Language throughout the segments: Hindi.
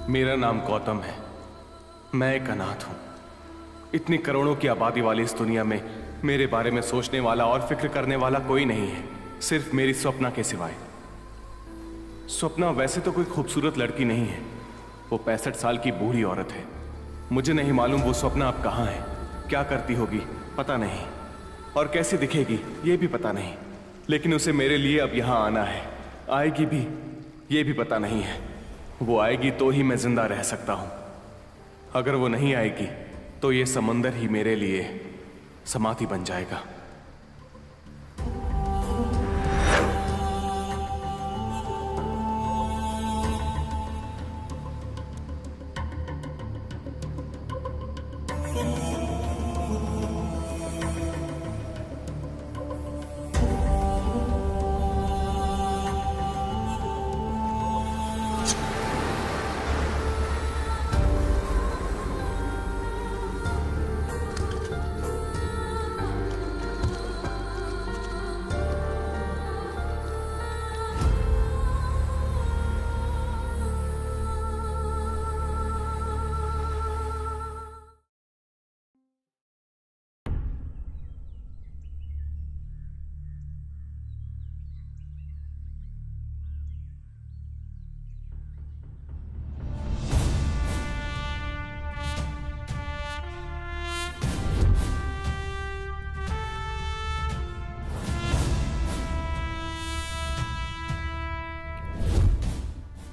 मेरा नाम गौतम है। मैं एक अनाथ हूं। इतनी करोड़ों की आबादी वाली इस दुनिया में मेरे बारे में सोचने वाला और फिक्र करने वाला कोई नहीं है, सिर्फ मेरी स्वप्ना के सिवाय। स्वप्ना वैसे तो कोई खूबसूरत लड़की नहीं है, वो 65 साल की बूढ़ी औरत है। मुझे नहीं मालूम वो स्वप्ना अब कहाँ है, क्या करती होगी पता नहीं, और कैसी दिखेगी ये भी पता नहीं। लेकिन उसे मेरे लिए अब यहाँ आना है। आएगी भी ये भी पता नहीं है। वो आएगी तो ही मैं जिंदा रह सकता हूं। अगर वो नहीं आएगी तो ये समंदर ही मेरे लिए समाधि बन जाएगा।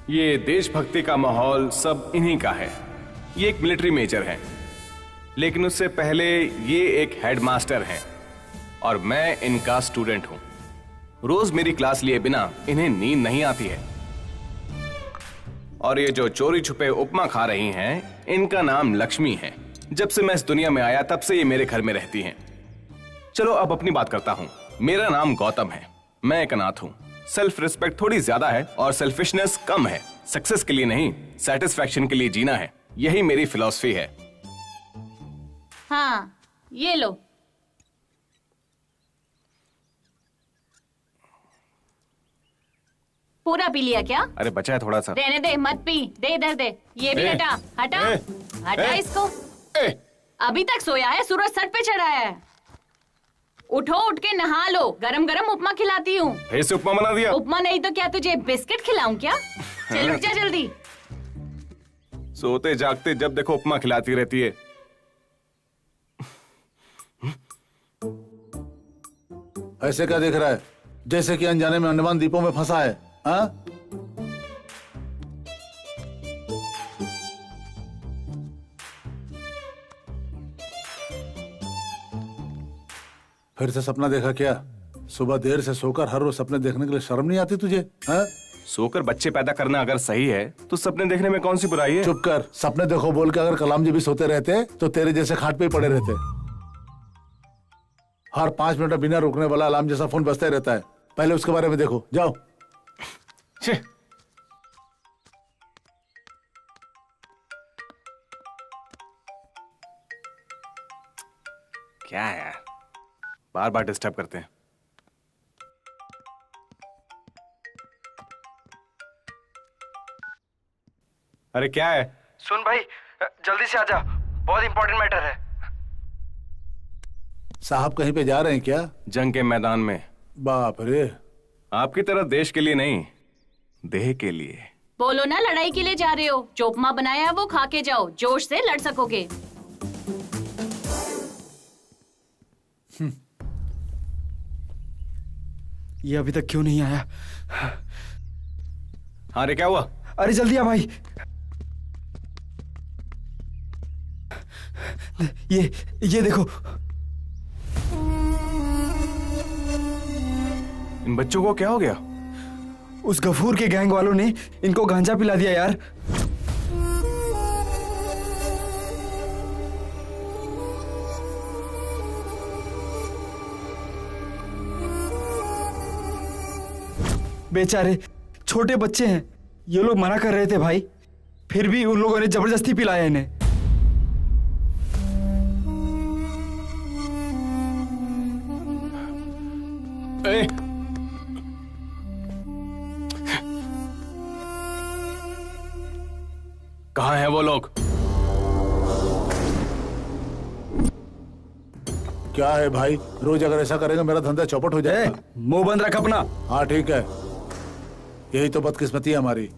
ये देशभक्ति का माहौल सब इन्हीं का है। ये एक मिलिट्री मेजर है, लेकिन उससे पहले ये एक हेडमास्टर हैं और मैं इनका स्टूडेंट हूं। रोज मेरी क्लास लिए बिना इन्हें नींद नहीं आती है। और ये जो चोरी छुपे उपमा खा रही हैं, इनका नाम लक्ष्मी है। जब से मैं इस दुनिया में आया तब से ये मेरे घर में रहती हैं। चलो अब अपनी बात करता हूं। मेरा नाम गौतम है, मैं एक अनाथ हूं। सेल्फ रिस्पेक्ट थोड़ी ज्यादा है और सेल्फिशनेस कम है। सक्सेस के लिए नहीं, सेटिस्फैक्शन के लिए जीना है, यही मेरी फिलॉसफी है। हाँ, ये लो। पूरा पी लिया क्या? अरे बचा है थोड़ा सा। रहने दे, मत पी। दे इधर दे। ये भी हटा हटा हटा इसको। अभी तक सोया है, सूरज सर पे चढ़ा है। उठो, उठ के नहा लो। गरम गरम उपमा खिलाती हूँ। फिर से उपमा बना दिया? उपमा नहीं तो क्या तुझे बिस्किट खिलाऊं क्या? चल उठ जा जल्दी। सोते जागते जब देखो उपमा खिलाती रहती है। ऐसे क्या देख रहा है, जैसे कि अनजाने में अंडमान द्वीपों में फंसा है? हाँ? फिर से सपना देखा क्या? सुबह देर से सोकर हर रोज सपने देखने के लिए शर्म नहीं आती तुझे? हाँ? सोकर बच्चे पैदा करना अगर सही है तो सपने देखने में कौन सी बुराई है? चुप कर। सपने देखो बोल के अगर कलाम जी भी सोते रहते तो तेरे जैसे खाट पे ही पड़े रहते। हर 5 मिनट बिना रुकने वाला अलार्म जैसा फोन बजता ही रहता है। पहले उसके बारे में देखो, जाओ। क्या है यार, बार बार डिस्टर्ब करते हैं। अरे क्या है? सुन भाई, जल्दी से आजा, बहुत इंपॉर्टेंट मैटर है। साहब कहीं पे जा रहे हैं क्या? जंग के मैदान में। बाप रे। आपकी तरह देश के लिए नहीं, देह के लिए। बोलो ना, लड़ाई के लिए जा रहे हो। जो उपमा बनाया है वो खा के जाओ, जोश से लड़ सकोगे। ये अभी तक क्यों नहीं आया? हाँ रे, क्या हुआ? अरे जल्दी आ भाई। ये देखो। इन बच्चों को क्या हो गया? उस गफूर के गैंग वालों ने इनको गांजा पिला दिया यार। बेचारे छोटे बच्चे हैं, ये लोग मना कर रहे थे भाई, फिर भी उन लोगों ने जबरदस्ती पिलाया इन्हें। कहाँ हैं वो लोग? क्या है भाई, रोज अगर ऐसा करेगा मेरा धंधा चौपट हो जाएगा। मुंह बंद रख अपना। हाँ ठीक है, यही तो बदकिस्मती है हमारी।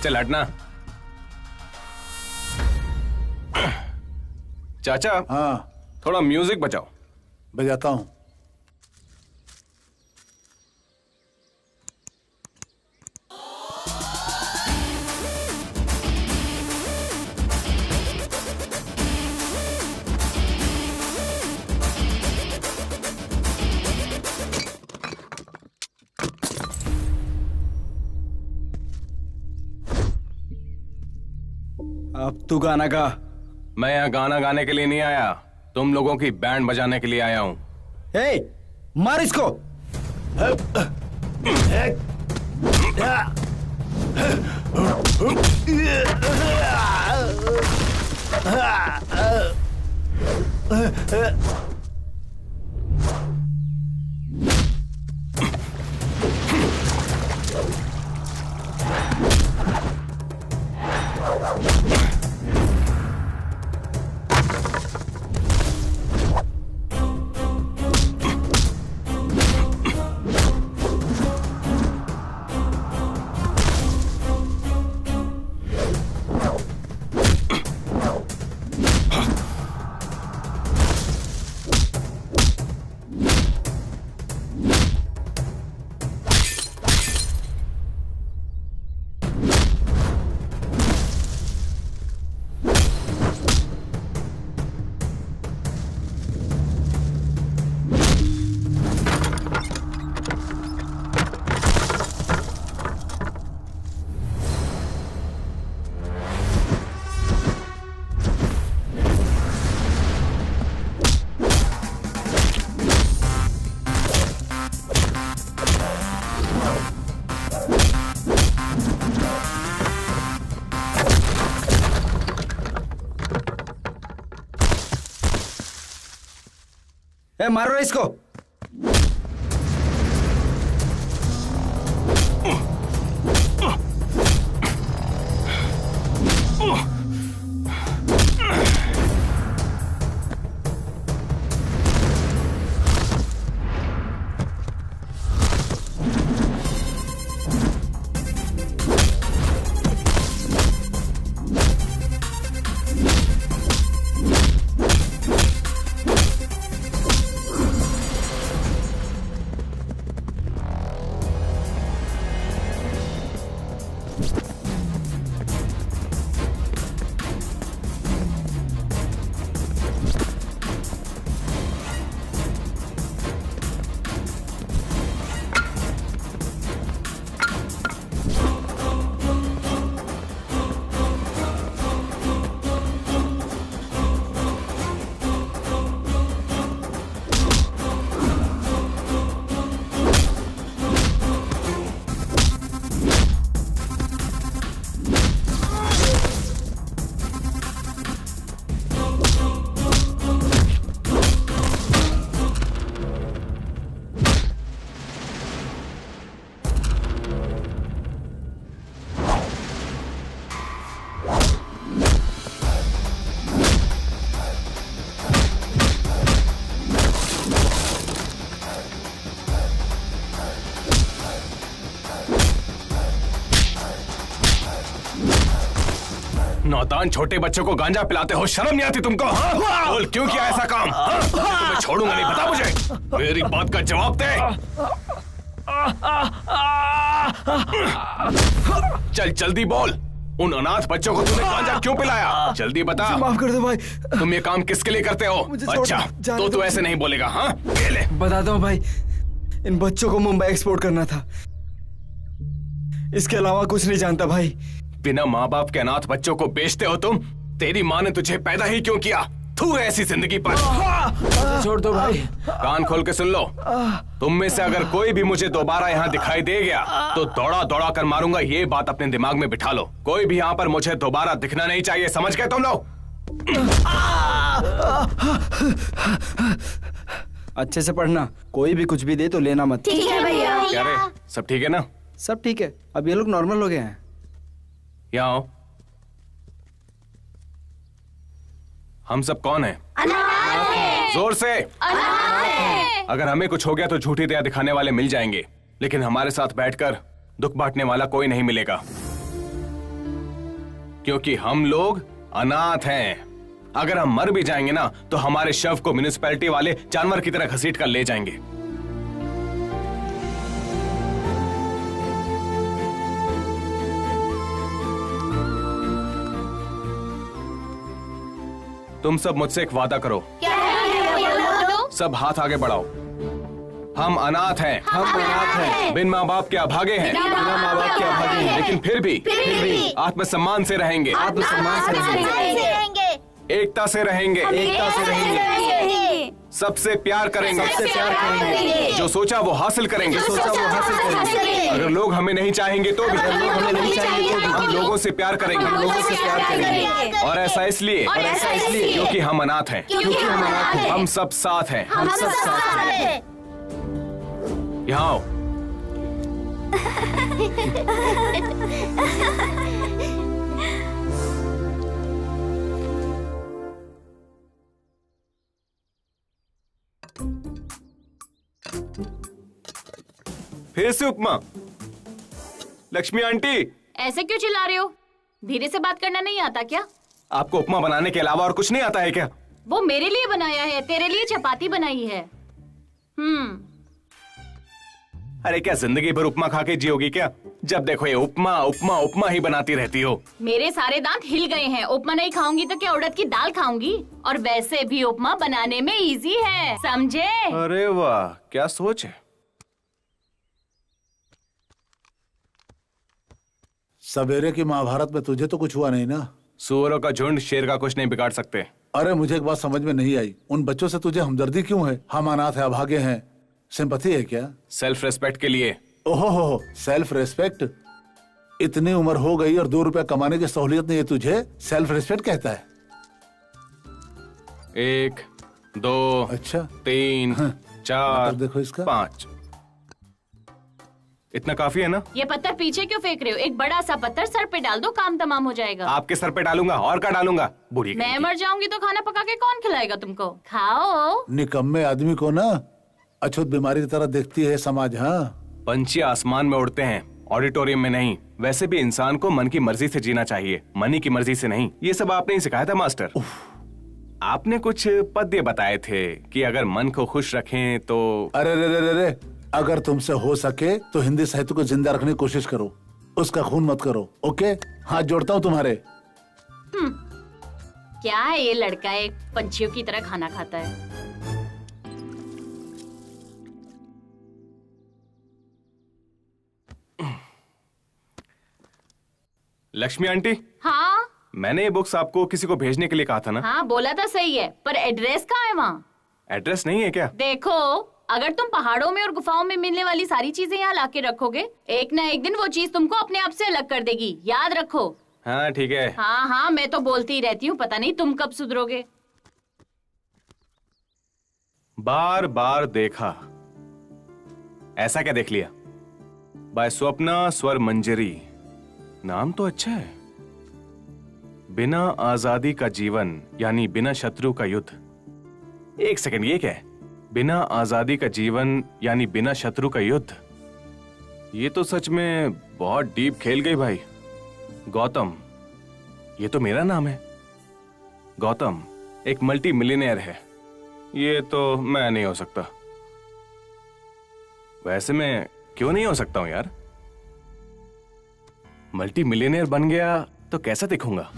चल हटना। चाचा, हाँ थोड़ा म्यूजिक बजाओ। बजाता हूँ। अब तू गाना गा। मैं यहाँ गाना गाने के लिए नहीं आया, तुम लोगों की बैंड बजाने के लिए आया हूँ। ए, मार इसको। मारो इसको। नौतान छोटे बच्चों को गांजा पिलाते हो, शर्म नहीं आती तुमको? हाँ? बोल क्यों किया ऐसा काम? हाँ? तुम्हें छोड़ूंगा नहीं, बता मुझे, मेरी बात का जवाब दे। चल जल्दी बोल, उन अनाथ बच्चों को तूने गांजा क्यों पिलाया? जल्दी बता। माफ कर दो भाई। तुम ये काम किसके लिए करते हो? अच्छा, तो तू ऐसे नहीं बोलेगा। हाँ, बताता हूँ भाई, इन बच्चों को मुंबई एक्सपोर्ट करना था, इसके अलावा कुछ नहीं जानता भाई। बिना माँ बाप के अनाथ बच्चों को बेचते हो तुम, तेरी माँ ने तुझे पैदा ही क्यों किया? तू ऐसी जिंदगी पर। छोड़ दो भाई। कान खोल के सुन लो, तुम में से अगर कोई भी मुझे दोबारा यहाँ दिखाई दे गया तो दौड़ा दौड़ा कर मारूंगा। ये बात अपने दिमाग में बिठा लो। कोई भी यहाँ पर मुझे दोबारा दिखना नहीं चाहिए, समझ गए तुम लोग? अच्छे से पढ़ना, कोई भी कुछ भी दे तो लेना मत। ठीक है भैया। क्या रे, सब ठीक है ना? सब ठीक है, अब ये लोग नॉर्मल हो गए हैं। यहाँ आओ। हम सब कौन हैं? अनाथ है। जोर से। अनाथ है। अगर हमें कुछ हो गया तो झूठी दया दिखाने वाले मिल जाएंगे, लेकिन हमारे साथ बैठकर दुख बांटने वाला कोई नहीं मिलेगा, क्योंकि हम लोग अनाथ हैं। अगर हम मर भी जाएंगे ना तो हमारे शव को म्युनिसिपैलिटी वाले जानवर की तरह घसीट कर ले जाएंगे। तुम सब मुझसे एक वादा करो। क्या है भैया? सब हाथ आगे बढ़ाओ। हम अनाथ हैं। हम अनाथ हैं। बिन माँ बाप के अभागे हैं। बिना माँ बाप के अभागे हैं। लेकिन फिर भी आत्मसम्मान से रहेंगे। आत्मसम्मान से रहेंगे। एकता से रहेंगे। एकता से रहेंगे। सबसे प्यार करेंगे। सबसे प्यार करेंगे। जो सोचा वो हासिल करेंगे। सोचा वो हासिल करेंगे। अगर लोग हमें नहीं चाहेंगे तो भी लोग हमें नहीं चाहेंगे तो भी हम लोगों से प्यार करेंगे। लोगों से प्यार करेंगे। और ऐसा इसलिए क्योंकि हम अनाथ हैं। क्योंकि हम अनाथ हैं। हम सब साथ हैं। हम सब साथ हैं। यहाँ आओ। फिर से उपमा। लक्ष्मी आंटी, ऐसे क्यों चिल्ला रहे हो? धीरे से बात करना नहीं आता क्या? आपको उपमा बनाने के अलावा और कुछ नहीं आता है क्या? वो मेरे लिए बनाया है, तेरे लिए चपाती बनाई है। अरे क्या जिंदगी भर उपमा खा के जियोगी क्या? जब देखो ये उपमा उपमा उपमा ही बनाती रहती हो। मेरे सारे दांत हिल गए हैं। उपमा नहीं खाऊंगी तो क्या उड़द की दाल खाऊंगी? और वैसे भी उपमा बनाने में इजी है, समझे? अरे वाह, क्या सोच है। सवेरे की महाभारत में तुझे तो कुछ हुआ नहीं ना? सुअरों का झुंड शेर का कुछ नहीं बिगाड़ सकते। अरे मुझे एक बात समझ में नहीं आई, उन बच्चों से तुझे हमदर्दी क्यों है? हम अनाथ है, अभागे हैं, सिंपैथी है क्या? सेल्फ रेस्पेक्ट के लिए। ओहो हो, सेल्फ रेस्पेक्ट? इतनी उम्र हो गई और 2 रुपया कमाने की सहूलियत नहीं है, तुझे सेल्फ रेस्पेक्ट कहता है? 1 2 अच्छा 3 4 देखो इसका 5। इतना काफी है ना? ये पत्थर पीछे क्यों फेंक रहे हो? एक बड़ा सा पत्थर सर पे डाल दो, काम तमाम हो जाएगा। आपके सर पे डालूंगा और क्या डालूंगा? बूढ़ी मैं मर जाऊंगी तो खाना पका के कौन खिलाएगा तुमको? खाओ। निकम्मे आदमी को ना अछूत बीमारी की तरह देखती है समाज। हाँ, पंछी आसमान में उड़ते हैं, ऑडिटोरियम में नहीं। वैसे भी इंसान को मन की मर्जी से जीना चाहिए, मनी की मर्जी से नहीं। ये सब आपने ही सिखाया था मास्टर। आपने कुछ पद्य बताए थे कि अगर मन को खुश रखें तो। अरे रे रे रे रे, अगर तुमसे हो सके तो हिंदी साहित्य को जिंदा रखने की कोशिश करो, उसका खून मत करो। ओके, हाथ जोड़ता हूँ तुम्हारे। क्या है ये लड़का, एक पंछियों की तरह खाना खाता है। लक्ष्मी आंटी, हाँ मैंने ये बुक्स आपको किसी को भेजने के लिए कहा था ना? हाँ बोला था, सही है, पर एड्रेस कहाँ है वहाँ? एड्रेस नहीं है क्या? देखो, अगर तुम पहाड़ों में और गुफाओं में मिलने वाली सारी चीजें यहाँ लाके रखोगे, एक ना एक दिन वो चीज तुमको अपने आप से अलग कर देगी, याद रखो। हाँ ठीक है। हाँ हाँ, मैं तो बोलती ही रहती हूँ, पता नहीं तुम कब सुधरोगे। बार बार देखा, ऐसा क्या देख लिया? बाय स्वप्ना स्वर मंजरी, नाम तो अच्छा है। बिना आजादी का जीवन यानी बिना शत्रु का युद्ध। एक सेकंड, ये क्या है? बिना आजादी का जीवन यानी बिना शत्रु का युद्ध। ये तो सच में बहुत डीप खेल गई भाई। गौतम, ये तो मेरा नाम है। गौतम एक मल्टी मिलियनेयर है। ये तो मैं नहीं हो सकता। वैसे मैं क्यों नहीं हो सकता हूं यार? मल्टी मिलियनेयर बन गया तो कैसा दिखूंगा?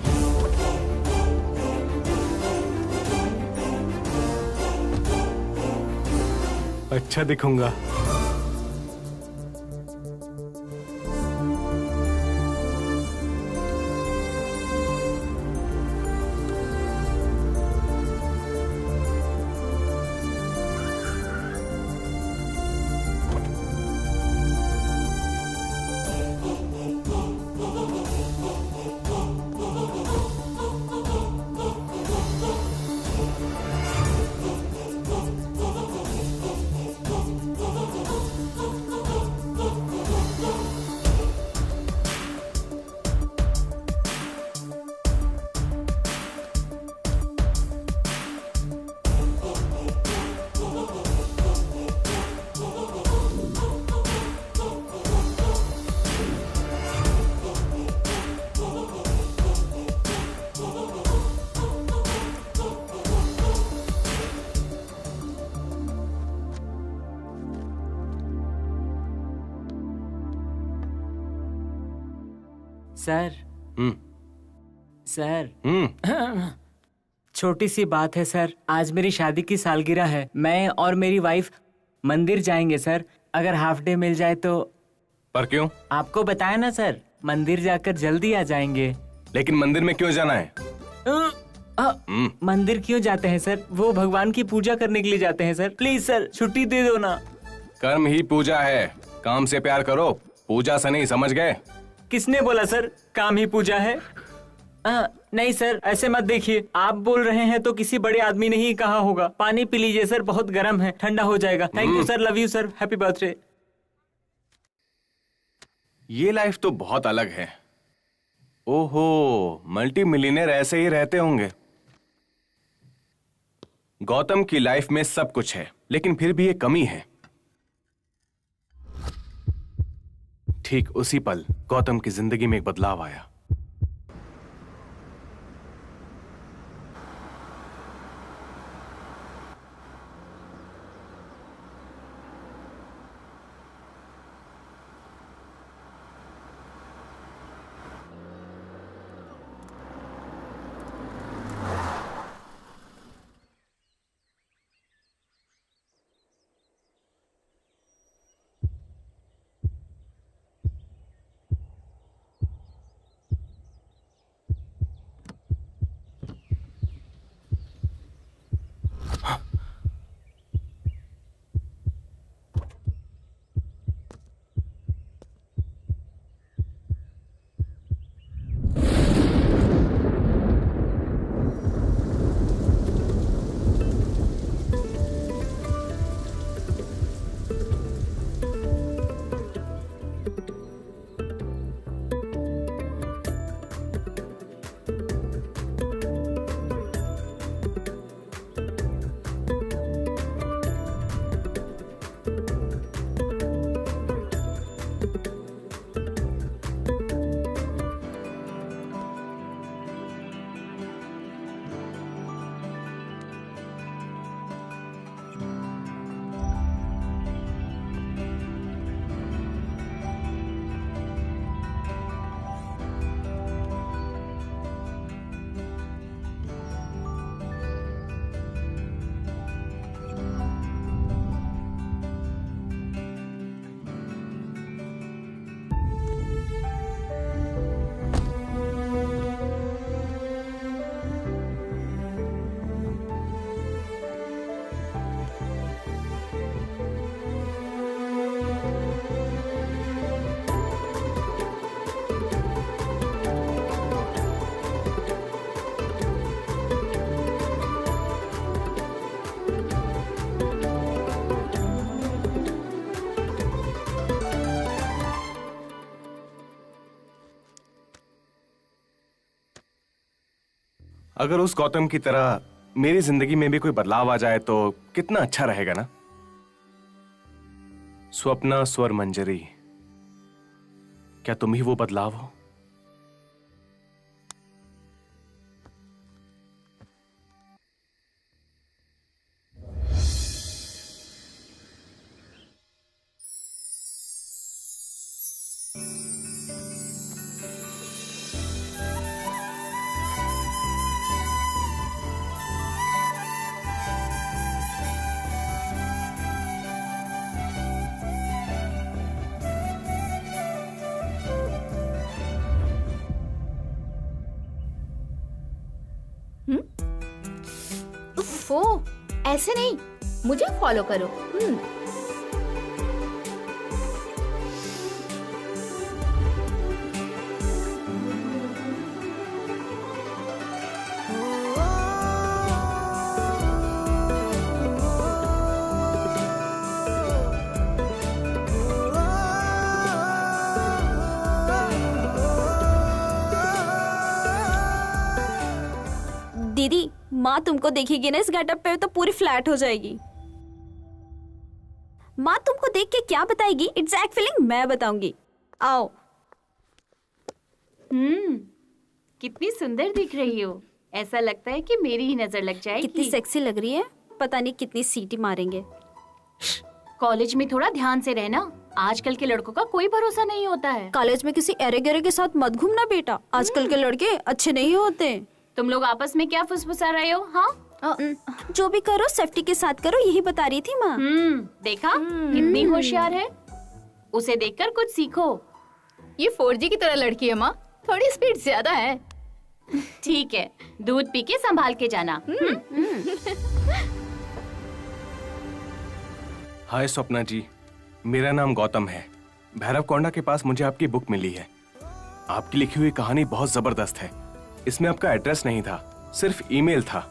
अच्छा दिखूंगा। सर हम्म सर छोटी सी बात है सर, आज मेरी शादी की सालगिरह है। मैं और मेरी वाइफ मंदिर जाएंगे सर, अगर हाफ डे मिल जाए तो। पर क्यों? आपको बताया ना सर, मंदिर जाकर जल्दी आ जाएंगे। लेकिन मंदिर में क्यों जाना है? मंदिर क्यों जाते हैं सर? वो भगवान की पूजा करने के लिए जाते हैं सर। प्लीज सर छुट्टी दे दो ना। कर्म ही पूजा है, काम से प्यार करो, पूजा से नहीं, समझ गए? किसने बोला सर काम ही पूजा है? नहीं सर, ऐसे मत देखिए, आप बोल रहे हैं तो किसी बड़े आदमी ने ही कहा होगा। पानी पी लीजिए सर, बहुत गर्म है, ठंडा हो जाएगा। Thank you sir, love you sir, happy birthday. ये लाइफ तो बहुत अलग है। ओहो, मल्टी मिलियनेयर ऐसे ही रहते होंगे। गौतम की लाइफ में सब कुछ है, लेकिन फिर भी एक कमी है। ठीक उसी पल गौतम की जिंदगी में एक बदलाव आया। अगर उस गौतम की तरह मेरी जिंदगी में भी कोई बदलाव आ जाए तो कितना अच्छा रहेगा ना। स्वप्ना स्वर मंजरी, क्या तुम ही वो बदलाव हो? उफ़, ऐसे नहीं, मुझे फॉलो करो। दीदी, माँ तुमको देखेगी ना इस गेटअप पे तो पूरी फ्लैट हो जाएगी। माँ तुमको देख के क्या बताएगी, एग्जैक्ट फीलिंग मैं बताऊंगी। आओ। कितनी सुंदर दिख रही हो, ऐसा लगता है कि मेरी ही नजर लग जाएगी। कितनी सेक्सी लग रही है, पता नहीं कितनी सीटी मारेंगे। कॉलेज में थोड़ा ध्यान से रहना, आजकल के लड़कों का कोई भरोसा नहीं होता है। कॉलेज में किसी एरे गेरे के साथ मत घूमना बेटा, आजकल के लड़के अच्छे नहीं होते। तुम लोग आपस में क्या फुसफुसा रहे हो? हाँ, जो भी करो सेफ्टी के साथ करो, यही बता रही थी माँ। देखा कितनी होशियार है, उसे देखकर कुछ सीखो। ये 4G की तरह लड़की है माँ, थोड़ी स्पीड ज्यादा है। ठीक है, दूध पी के संभाल के जाना। हाय स्वप्ना जी, मेरा नाम गौतम है। भैरव कोंडा के पास मुझे आपकी बुक मिली है। आपकी लिखी हुई कहानी बहुत जबरदस्त है। इसमें आपका एड्रेस नहीं था, सिर्फ ईमेल था।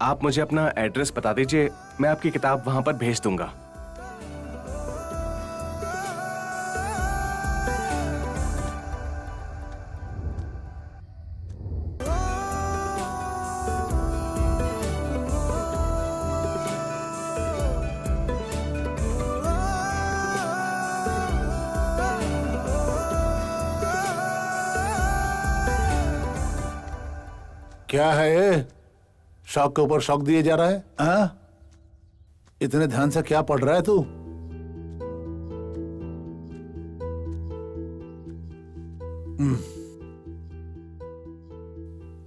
आप मुझे अपना एड्रेस बता दीजिए, मैं आपकी किताब वहां पर भेज दूंगा। क्या है ये? शौक के ऊपर शौक दिए जा रहा है? हाँ? इतने ध्यान से क्या पढ़ रहा है तू?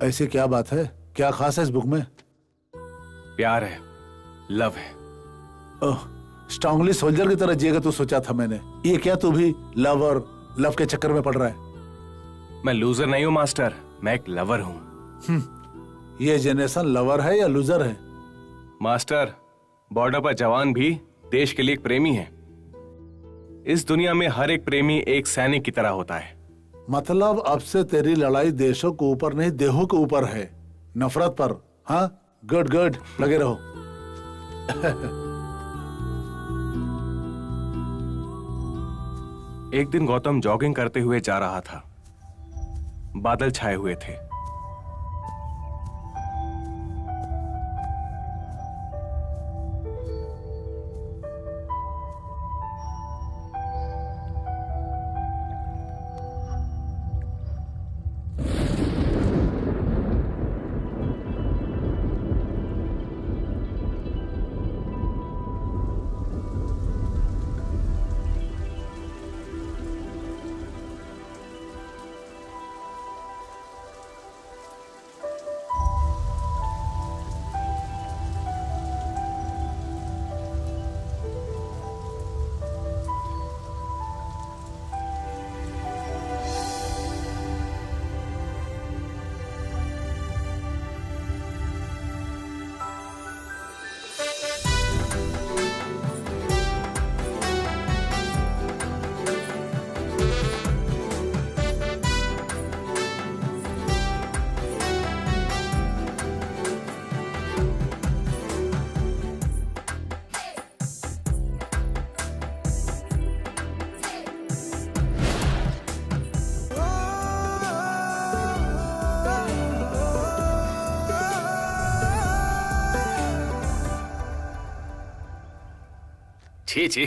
ऐसी क्या बात है? क्या खास है इस बुक में? प्यार है, लव है। ओह, स्ट्रांगली सोल्जर की तरह जिएगा तू सोचा था मैंने। ये क्या तू भी लव और लव के चक्कर में पड़ रहा है? मैं लूजर नहीं हूं मास्टर, मैं एक लवर हूं। ये जनरेशन लवर है या लूजर है? मास्टर, बॉर्डर पर जवान भी देश के लिए एक प्रेमी है। इस दुनिया में हर एक प्रेमी एक सैनिक की तरह होता है। मतलब अब से तेरी लड़ाई देशों के ऊपर नहीं, देहों के ऊपर है, नफरत पर। हाँ, गुड गुड, लगे रहो। एक दिन गौतम जॉगिंग करते हुए जा रहा था। बादल छाए हुए थे। छी छी,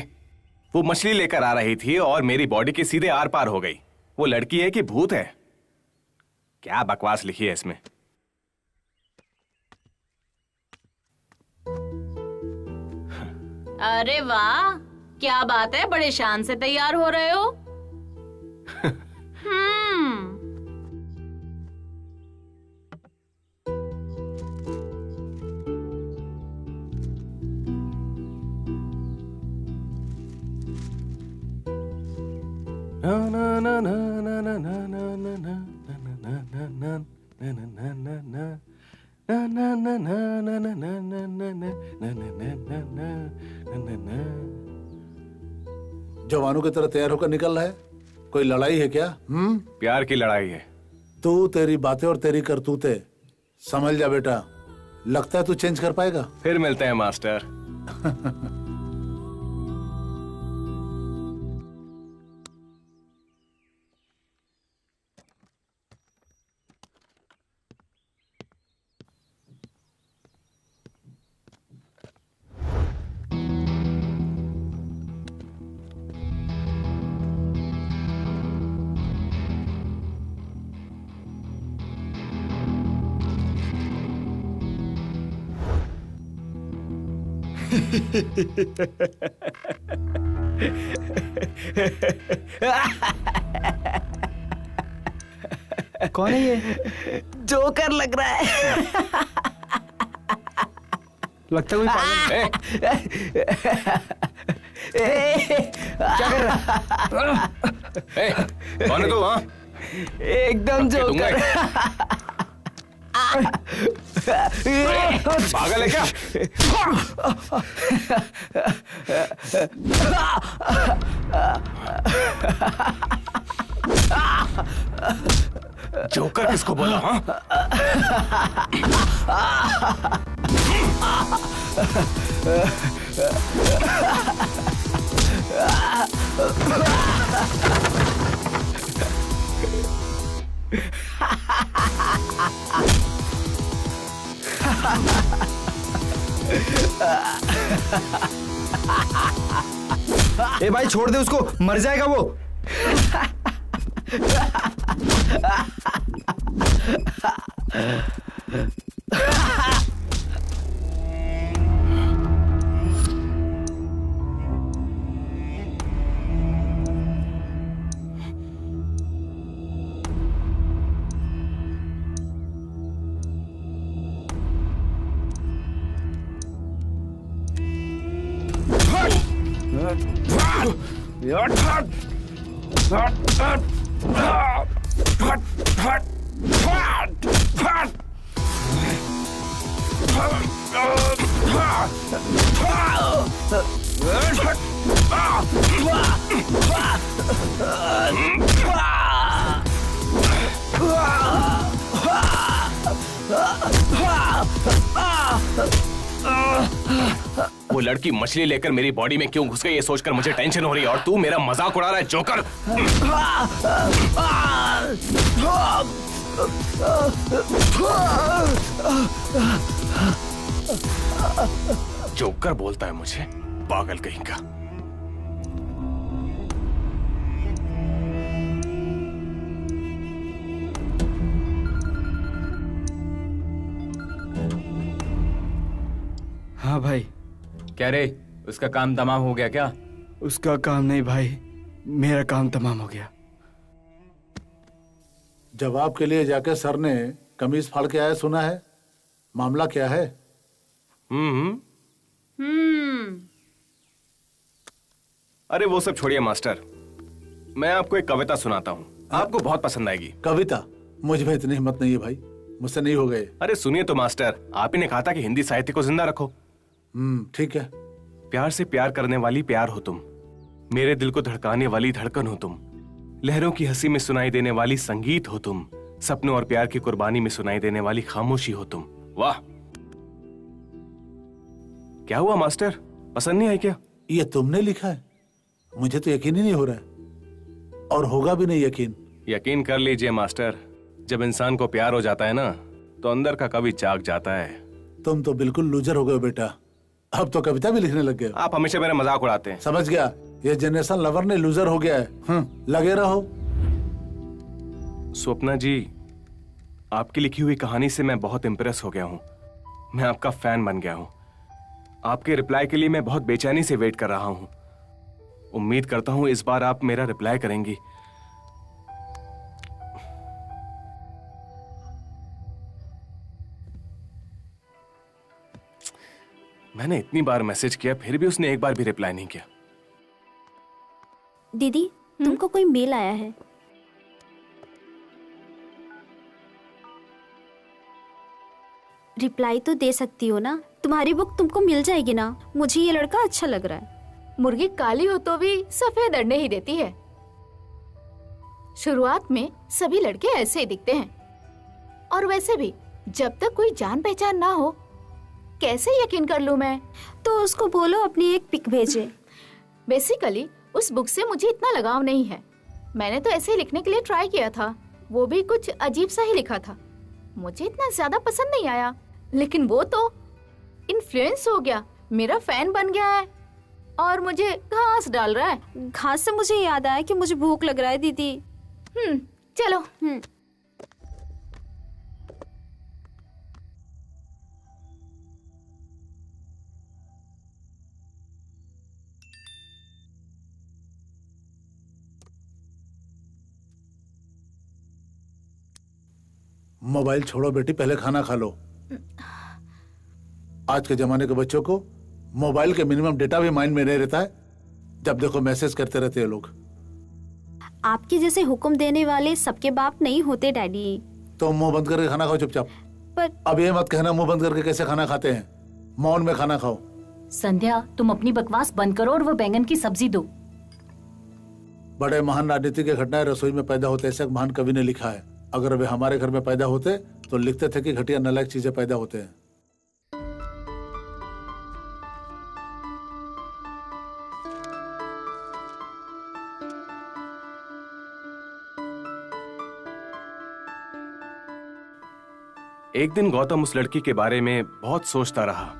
वो मछली लेकर आ रही थी और मेरी बॉडी के सीधे आर पार हो गई। वो लड़की है कि भूत है? क्या बकवास लिखी है इसमें। अरे वाह, क्या बात है, बड़े शान से तैयार हो रहे हो। जवानों की तरह तैयार होकर निकल रहा है। कोई लड़ाई है क्या? प्यार की लड़ाई है। तू, तेरी बातें और तेरी करतूतें समझ जा बेटा। लगता है तू चेंज कर पाएगा। फिर मिलते हैं मास्टर। कौन है ये? जोकर लग रहा है। लगता है कोई पागल है। क्या कर रहा है? कौन है तू? हाँ, एकदम जोकर। पागल है क्या? जोकर किसको बोला? हाँ, ए भाई छोड़ दे उसको, मर जाएगा वो। वो लड़की मछली लेकर मेरी बॉडी में क्यों घुस गई ये सोचकर मुझे टेंशन हो रही है, और तू मेरा मजाक उड़ा रहा है जोकर। जोकर बोलता है मुझे, पागल कहीं का। हाँ भाई। क्या रे, उसका काम तमाम हो गया क्या? उसका काम नहीं भाई, मेरा काम तमाम हो गया। जवाब के लिए जाके सर ने कमीज फाड़ के आया सुना है। मामला क्या है? अरे वो सब छोड़िए मास्टर, मैं आपको एक कविता सुनाता हूँ, आपको बहुत पसंद आएगी। कविता? मुझ में इतनी हिम्मत नहीं है भाई, मुझसे नहीं हो गए। अरे सुनिए तो मास्टर, आप ही ने कहा था कि हिंदी साहित्य को जिंदा रखो। ठीक है। प्यार से प्यार करने वाली प्यार हो तुम, मेरे दिल को धड़काने वाली धड़कन हो तुम, लहरों की हंसी में सुनाई देने वाली संगीत हो तुम, सपनों और प्यार की कुर्बानी में सुनाई देने वाली खामोशी हो तुम। वाह, क्या हुआ मास्टर, पसंद नहीं आई क्या? ये तुमने लिखा है? मुझे तो यकीन ही नहीं हो रहा है, और होगा भी नहीं यकीन। यकीन कर लीजिए मास्टर, जब इंसान को प्यार हो जाता है ना तो अंदर का कवि जाग जाता है। तुम तो बिल्कुल लूजर हो गए बेटा, अब तो कविता भी लिखने लग गए। आप हमेशा मेरा मजाक उड़ाते हैं। समझ गया, ये जनरेशन लवर ने लूजर हो गया है। लगे रहो। स्वप्ना जी, आपकी लिखी हुई कहानी से मैं बहुत इंप्रेस हो गया हूँ, मैं आपका फैन बन गया हूँ। आपके रिप्लाई के लिए मैं बहुत बेचैनी से वेट कर रहा हूँ। उम्मीद करता हूँ इस बार आप मेरा रिप्लाई करेंगी। मैंने इतनी बार मैसेज किया फिर भी उसने एक बार भी रिप्लाई नहीं किया। दीदी, तुमको कोई मेल आया है? रिप्लाई तो दे सकती हो ना, तुम्हारी बुक तुमको मिल जाएगी ना। मुझे ये लड़का अच्छा लग रहा है। मुर्गी काली हो तो भी सफेद अंडे ही देती है। शुरुआत में सभी लड़के ऐसे ही दिखते हैं, और वैसे भी जब तक कोई जान पहचान ना हो कैसे यकीन कर लूं मैं? तो उसको बोलो अपनी एक पिक भेजे। बेसिकली उस बुक से मुझे इतना लगाव नहीं है। मैंने तो ऐसे ही लिखने के लिए ट्राई किया था, वो भी कुछ अजीब सा ही लिखा था। मुझे इतना ज्यादा पसंद नहीं आया, लेकिन वो तो इन्फ्लुएंस हो गया, मेरा फैन बन गया है और मुझे घास डाल रहा है। घास से मुझे याद आया कि मुझे भूख लग रहा है दीदी। चलो। मोबाइल छोड़ो बेटी, पहले खाना खा लो। आज के जमाने के बच्चों को मोबाइल के मिनिमम डेटा भी माइंड में नहीं रहता है। जब देखो मैसेज करते रहते हैं लोग। आपके जैसे हुक्म देने वाले सबके बाप नहीं होते डैडी। तो मुंह बंद करके खाना खाओ चुपचाप। पर अब ये मत कहना मुंह बंद करके कैसे खाना खाते हैं, मौन में खाना खाओ। संध्या, तुम अपनी बकवास बंद करो और वो बैंगन की सब्जी दो। बड़े महान राजनीति के घटनाएं रसोई में पैदा होते, ऐसा महान कवि ने लिखा है। अगर वे हमारे घर में पैदा होते तो लिखते थे कि घटिया नालायक चीजें पैदा होते हैं। एक दिन गौतम उस लड़की के बारे में बहुत सोचता रहा।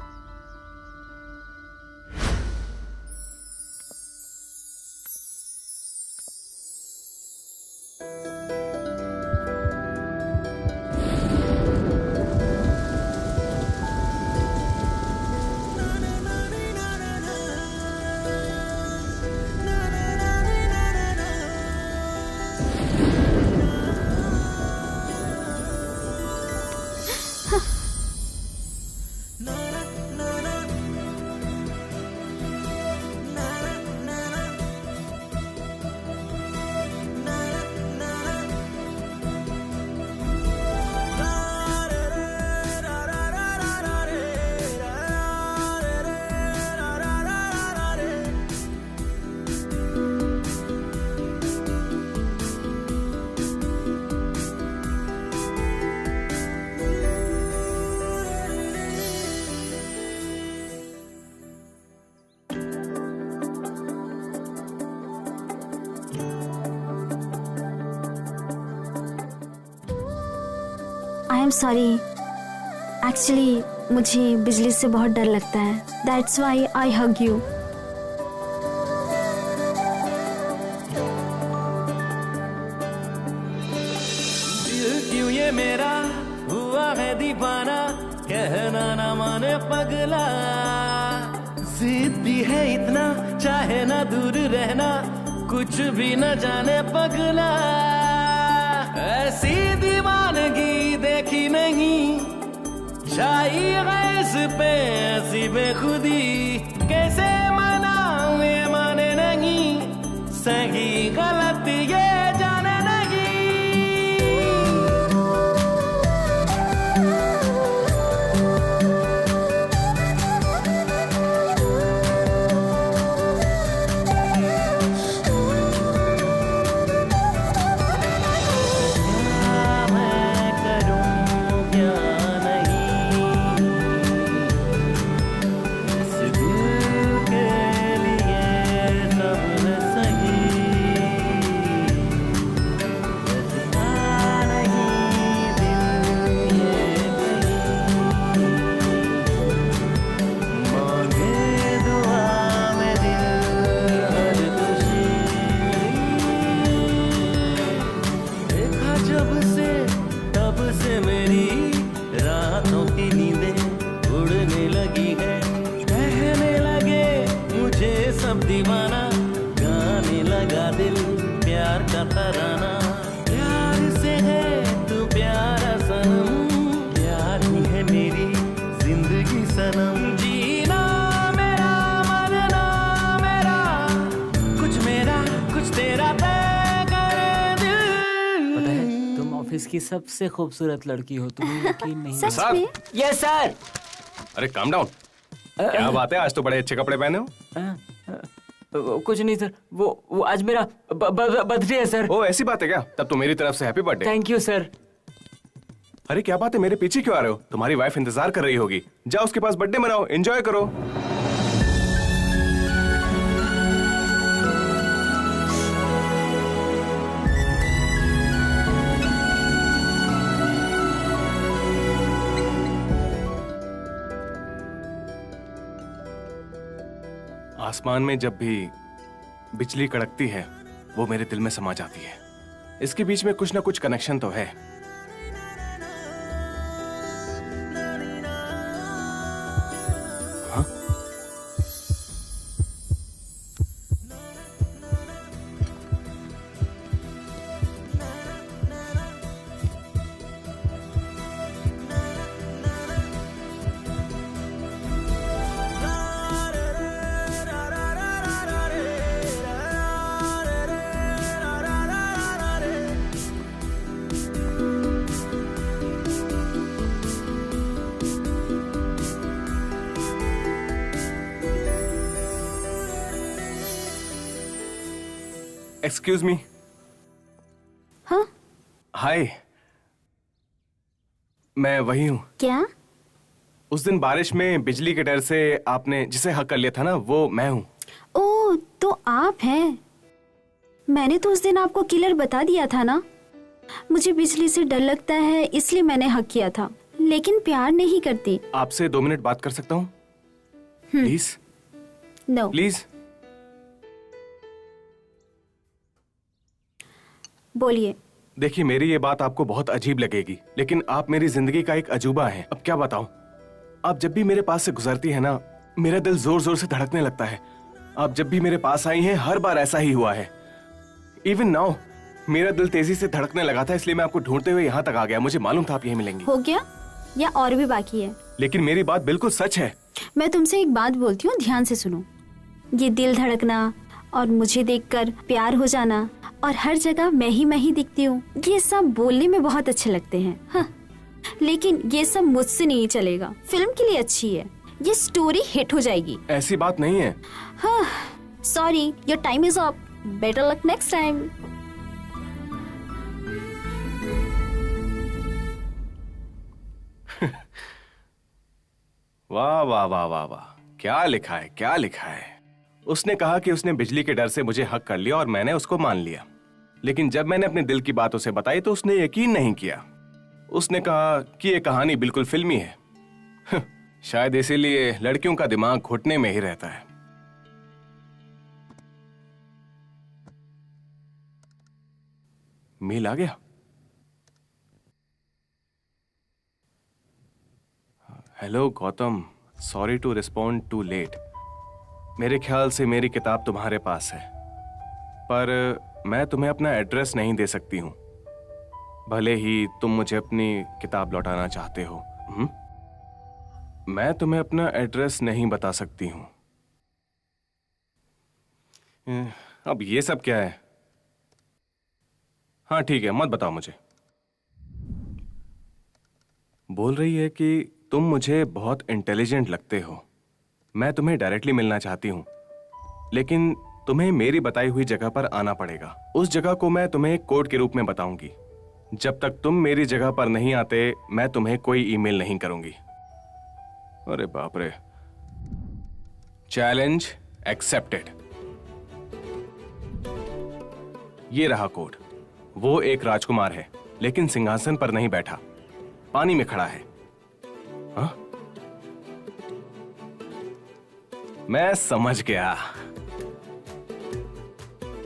आई एम सॉरी, एक्चुअली मुझे बिजली से बहुत डर लगता है। That's why I hug you. दिल क्यों ये मेरा हुआ है दीवाना, कहना ना माने पगला। जिद भी है इतना, चाहे ना दूर रहना, कुछ भी न जाने पगला। ऐसी दीवानगी देखी नहीं, छाई गैस पे ऐसी बेखुदी। कैसे मनाऊं ये माने नहीं, सही गलत ये जाने नहीं। दीवाना गाने लगा दिल प्यार का तराना। प्यार से है तू प्यारा सनम, प्यार ही है मेरी जिंदगी सनम। जीना मेरा मरना मेरा, कुछ मेरा कुछ तेरा तय करे दिल। पता है तुम ऑफिस की सबसे खूबसूरत लड़की हो, तुम्हें यकीन नहीं? सच में? Yes sir. अरे काम डाउन, क्या बात है, आज तो बड़े अच्छे कपड़े पहने हो। कुछ नहीं सर, वो आज मेरा बर्थडे है सर। ओ ऐसी बात है क्या? तब तो मेरी तरफ से happy birthday. Thank you sir. अरे क्या बात है, मेरे पीछे क्यों आ रहे हो? तुम्हारी वाइफ इंतजार कर रही होगी, जाओ उसके पास बर्थडे मनाओ, एंजॉय करो। आसमान में जब भी बिजली कड़कती है वो मेरे दिल में समा जाती है। इसके बीच में कुछ ना कुछ कनेक्शन तो है। हाँ? Excuse me. हाँ हाय, मैं वही हूँ। क्या? उस दिन बारिश में बिजली के डर से आपने जिसे हक कर लिया था ना, वो मैं हूँ। ओह, तो आप हैं। मैंने तो उस दिन आपको किलर बता दिया था ना। मुझे बिजली से डर लगता है इसलिए मैंने हक किया था, लेकिन प्यार नहीं करती। आपसे 2 मिनट बात कर सकता हूँ प्लीज? नो। प्लीज। बोलिए। देखिए, मेरी ये बात आपको बहुत अजीब लगेगी, लेकिन आप मेरी जिंदगी का एक अजूबा हैं। अब क्या बताऊं, आप जब भी मेरे पास से गुजरती है ना, मेरा दिल जोर जोर से धड़कने लगता है। आप जब भी मेरे पास आई हैं, हर बार ऐसा ही हुआ है। इवन नाउ मेरा दिल तेजी से धड़कने लगा था, इसलिए मैं आपको ढूंढते हुए यहाँ तक आ गया। मुझे मालूम था आप यहीं मिलेंगी। हो गया या और भी बाकी है? लेकिन मेरी बात बिल्कुल सच है। मैं तुमसे एक बात बोलती हूँ, ध्यान से सुनो। ये दिल धड़कना और मुझे देखकर प्यार हो जाना और हर जगह मैं ही दिखती हूँ, ये सब बोलने में बहुत अच्छे लगते हैं। हाँ, लेकिन ये सब मुझसे नहीं चलेगा। फिल्म के लिए अच्छी है, ये स्टोरी हिट हो जाएगी। ऐसी बात नहीं है। हाँ, sorry, your time is up. Better luck next time. वाह वाह वाह वाह वाह, क्या लिखा है, क्या लिखा है। उसने कहा कि उसने बिजली के डर से मुझे हक कर लिया और मैंने उसको मान लिया। लेकिन जब मैंने अपने दिल की बात उसे बताई तो उसने यकीन नहीं किया। उसने कहा कि ये कहानी बिल्कुल फिल्मी है। शायद इसीलिए लड़कियों का दिमाग घुटने में ही रहता है। मेल आ गया। Hello Gautam, sorry to respond too late. मेरे ख्याल से मेरी किताब तुम्हारे पास है, पर मैं तुम्हें अपना एड्रेस नहीं दे सकती हूँ, भले ही तुम मुझे अपनी किताब लौटाना चाहते हो। मैं तुम्हें अपना एड्रेस नहीं बता सकती हूँ। अब ये सब क्या है? हाँ ठीक है, मत बताओ मुझे। बोल रही है कि तुम मुझे बहुत इंटेलिजेंट लगते हो। मैं तुम्हें डायरेक्टली मिलना चाहती हूँ, लेकिन तुम्हें मेरी बताई हुई जगह पर आना पड़ेगा। उस जगह को मैं तुम्हें कोड के रूप में बताऊंगी। जब तक तुम मेरी जगह पर नहीं आते, मैं तुम्हें कोई ईमेल नहीं करूंगी। अरे बाप रे। Challenge accepted. ये रहा कोड। वो एक राजकुमार है, लेकिन सिंहासन पर नहीं बैठा, पानी में खड़ा है। हाँ? मैं समझ गया।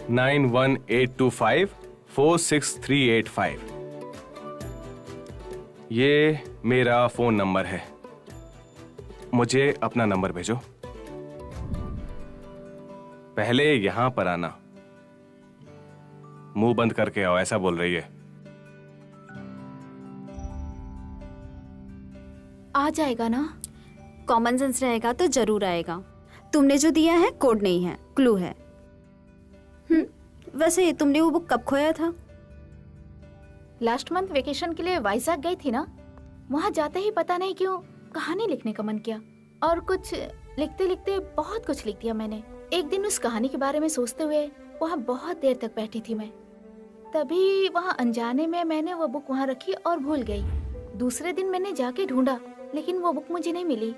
9182546385। ये मेरा फोन नंबर है। मुझे अपना नंबर भेजो। पहले यहां पर आना। मुंह बंद करके आओ, ऐसा बोल रही है। आ जाएगा ना? कॉमन सेंस रहेगा तो जरूर आएगा। तुमने जो दिया है कोड नहीं है, क्लू है। वैसे तुमने वो बुक कब खोया था? लास्ट मंथ वेकेशन के लिए वाइजैक गई थी ना, वहाँ जाते ही पता नहीं क्यों कहानी लिखने का मन किया और कुछ लिखते लिखते बहुत कुछ लिख दिया मैंने। एक दिन उस कहानी के बारे में सोचते हुए वहाँ बहुत देर तक बैठी थी मैं। तभी वहाँ अनजाने में मैंने वो बुक वहाँ रखी और भूल गई। दूसरे दिन मैंने जाके ढूंढा, लेकिन वो बुक मुझे नहीं मिली।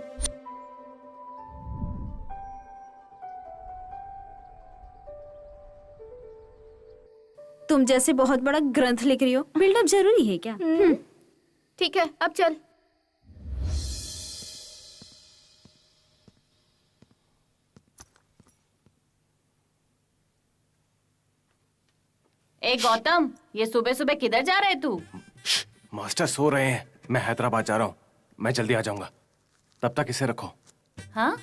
तुम जैसे बहुत बड़ा ग्रंथ लिख रही हो, बिल्डअप जरूरी है क्या? ठीक है, अब चल। ए गौतम, ये सुबह सुबह किधर जा रहे तू? मास्टर सो रहे हैं, मैं हैदराबाद जा रहा हूँ। मैं जल्दी आ जाऊंगा, तब तक इसे रखो। हाँ?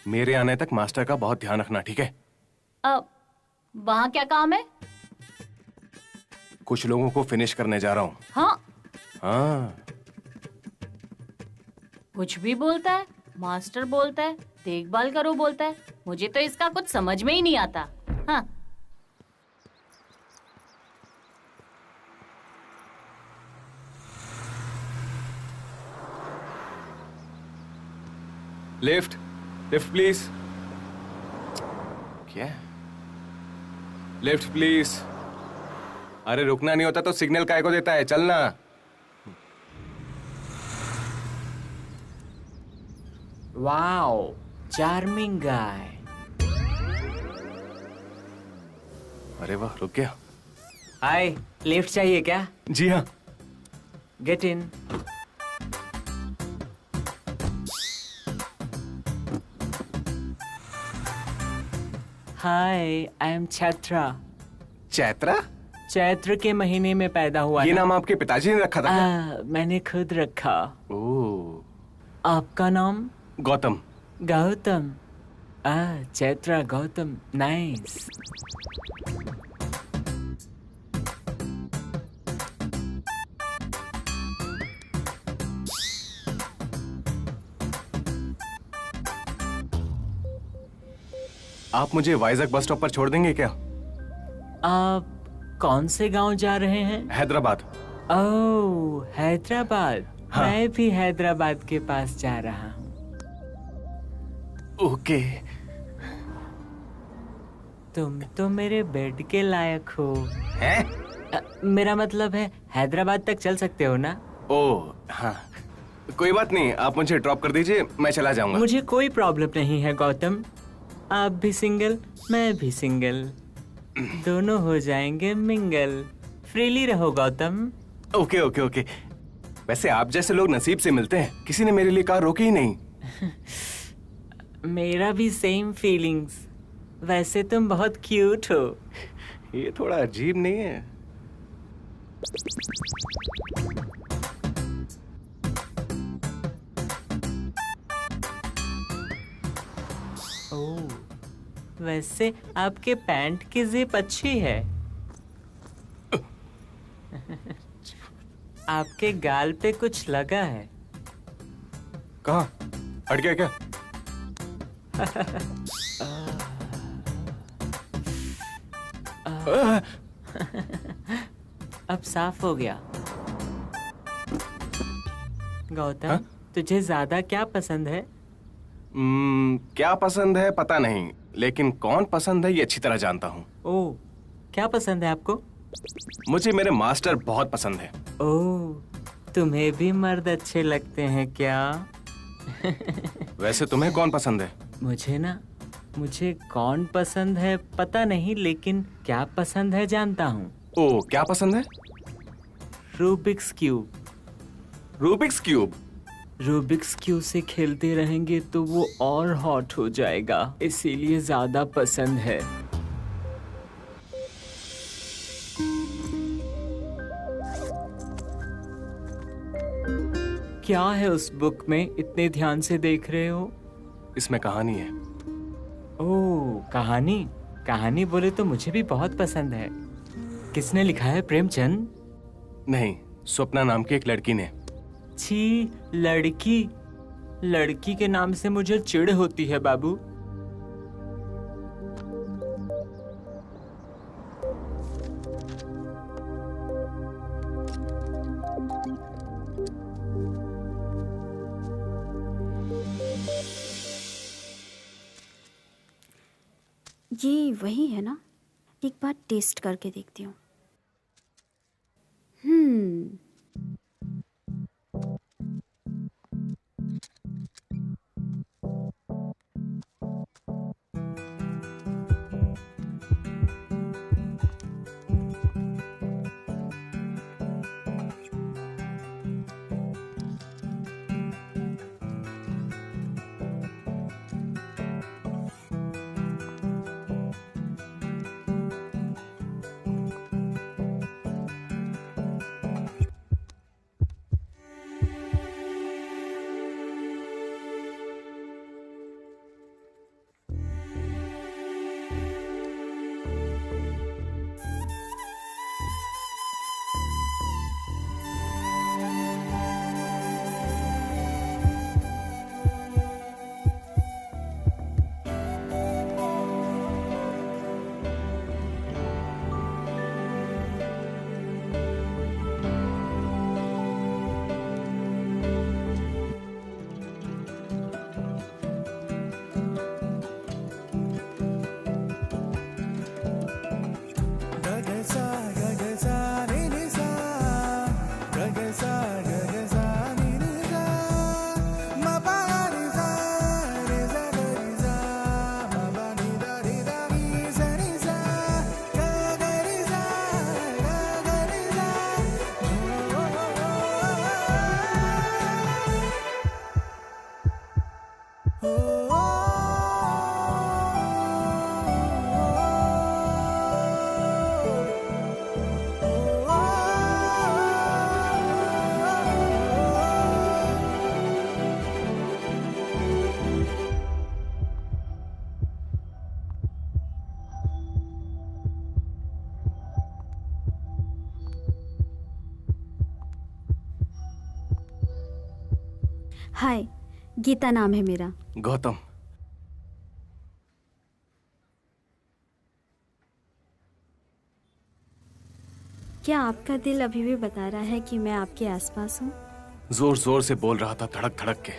मेरे आने तक मास्टर का बहुत ध्यान रखना, ठीक है? वहाँ क्या काम है? कुछ लोगों को फिनिश करने जा रहा हूँ। हाँ? हाँ। कुछ भी बोलता है, मास्टर बोलता है, देखभाल करो बोलता है। मुझे तो इसका कुछ समझ में ही नहीं आता। हाँ। Lift, lift please. क्या? Lift please. अरे रुकना नहीं होता तो सिग्नल काय को देता है, चलना। वाओ, चार्मिंग गाय। अरे वाह, रुक गया। हाय, लिफ्ट चाहिए क्या? जी हाँ। Get in. Hi, I am छात्रा। चैत्रा? चैत्र के महीने में पैदा हुआ। ये नाम आपके पिताजी ने रखा था क्या? मैंने खुद रखा। ओह। आपका नाम? गौतम। गौतम। चैत्रा गौतम, नाइस। आप मुझे वाइजैक बस स्टॉप पर छोड़ देंगे क्या? आप कौन से गांव जा रहे हैं? हैदराबाद। ओह, हैदराबाद। हाँ। मैं भी हैदराबाद के पास जा रहा हूँ। ओके। तुम तो मेरे बेड के लायक हो। हैं? मेरा मतलब है हैदराबाद तक चल सकते हो ना? ओह हाँ, कोई बात नहीं, आप मुझे ड्रॉप कर दीजिए, मैं चला जाऊंगा। मुझे कोई प्रॉब्लम नहीं है गौतम। आप भी सिंगल, मैं भी सिंगल, दोनों हो जाएंगे मिंगल। फ्रीली रहो गौतम। Okay okay okay. वैसे आप जैसे लोग नसीब से मिलते हैं, किसी ने मेरे लिए कार रोकी ही नहीं। मेरा भी सेम फीलिंग्स। वैसे तुम बहुत क्यूट हो। ये थोड़ा अजीब नहीं है? ओह, वैसे आपके पैंट की जिप अच्छी है। आपके गाल पे कुछ लगा है। कहाँ? हट गया क्या? अब साफ हो गया। गौतम, हाँ? तुझे ज्यादा क्या पसंद है? क्या पसंद है पता नहीं, लेकिन कौन पसंद है ये अच्छी तरह जानता हूँ। ओह, क्या पसंद है आपको? मुझे मेरे मास्टर बहुत पसंद है। ओह, तुम्हें भी मर्द अच्छे लगते हैं क्या? वैसे तुम्हें कौन पसंद है? मुझे कौन पसंद है पता नहीं, लेकिन क्या पसंद है जानता हूँ। ओह, क्या पसंद है? Rubik's cube. Rubik's cube? Rubik's cube से खेलते रहेंगे तो वो और हॉट हो जाएगा, इसीलिए ज्यादा पसंद है। क्या है उस बुक में, इतने ध्यान से देख रहे हो? इसमें कहानी है। ओह, कहानी? कहानी बोले तो मुझे भी बहुत पसंद है। किसने लिखा है? प्रेमचंद? नहीं, स्वप्ना नाम की एक लड़की ने। छी, लड़की? लड़की के नाम से मुझे चिढ़ होती है बाबू। ये वही है ना? एक बार टेस्ट करके देखती हूँ। हाय, गीता नाम है मेरा। गौतम। क्या आपका दिल अभी भी बता रहा है कि मैं आपके आसपास हूँ? जोर जोर से बोल रहा था, धड़क धड़क के।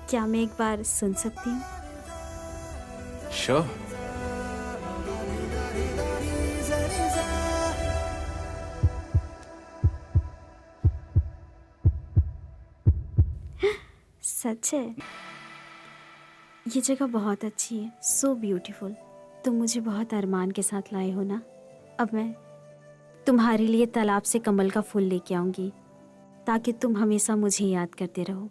क्या मैं एक बार सुन सकती हूँ? श्योर। सच है? ये जगह बहुत अच्छी है, सो ब्यूटीफुल। तुम मुझे बहुत अरमान के साथ लाए हो ना। अब मैं तुम्हारे लिए तालाब से कमल का फूल लेके आऊंगी ताकि तुम हमेशा मुझे याद करते रहो।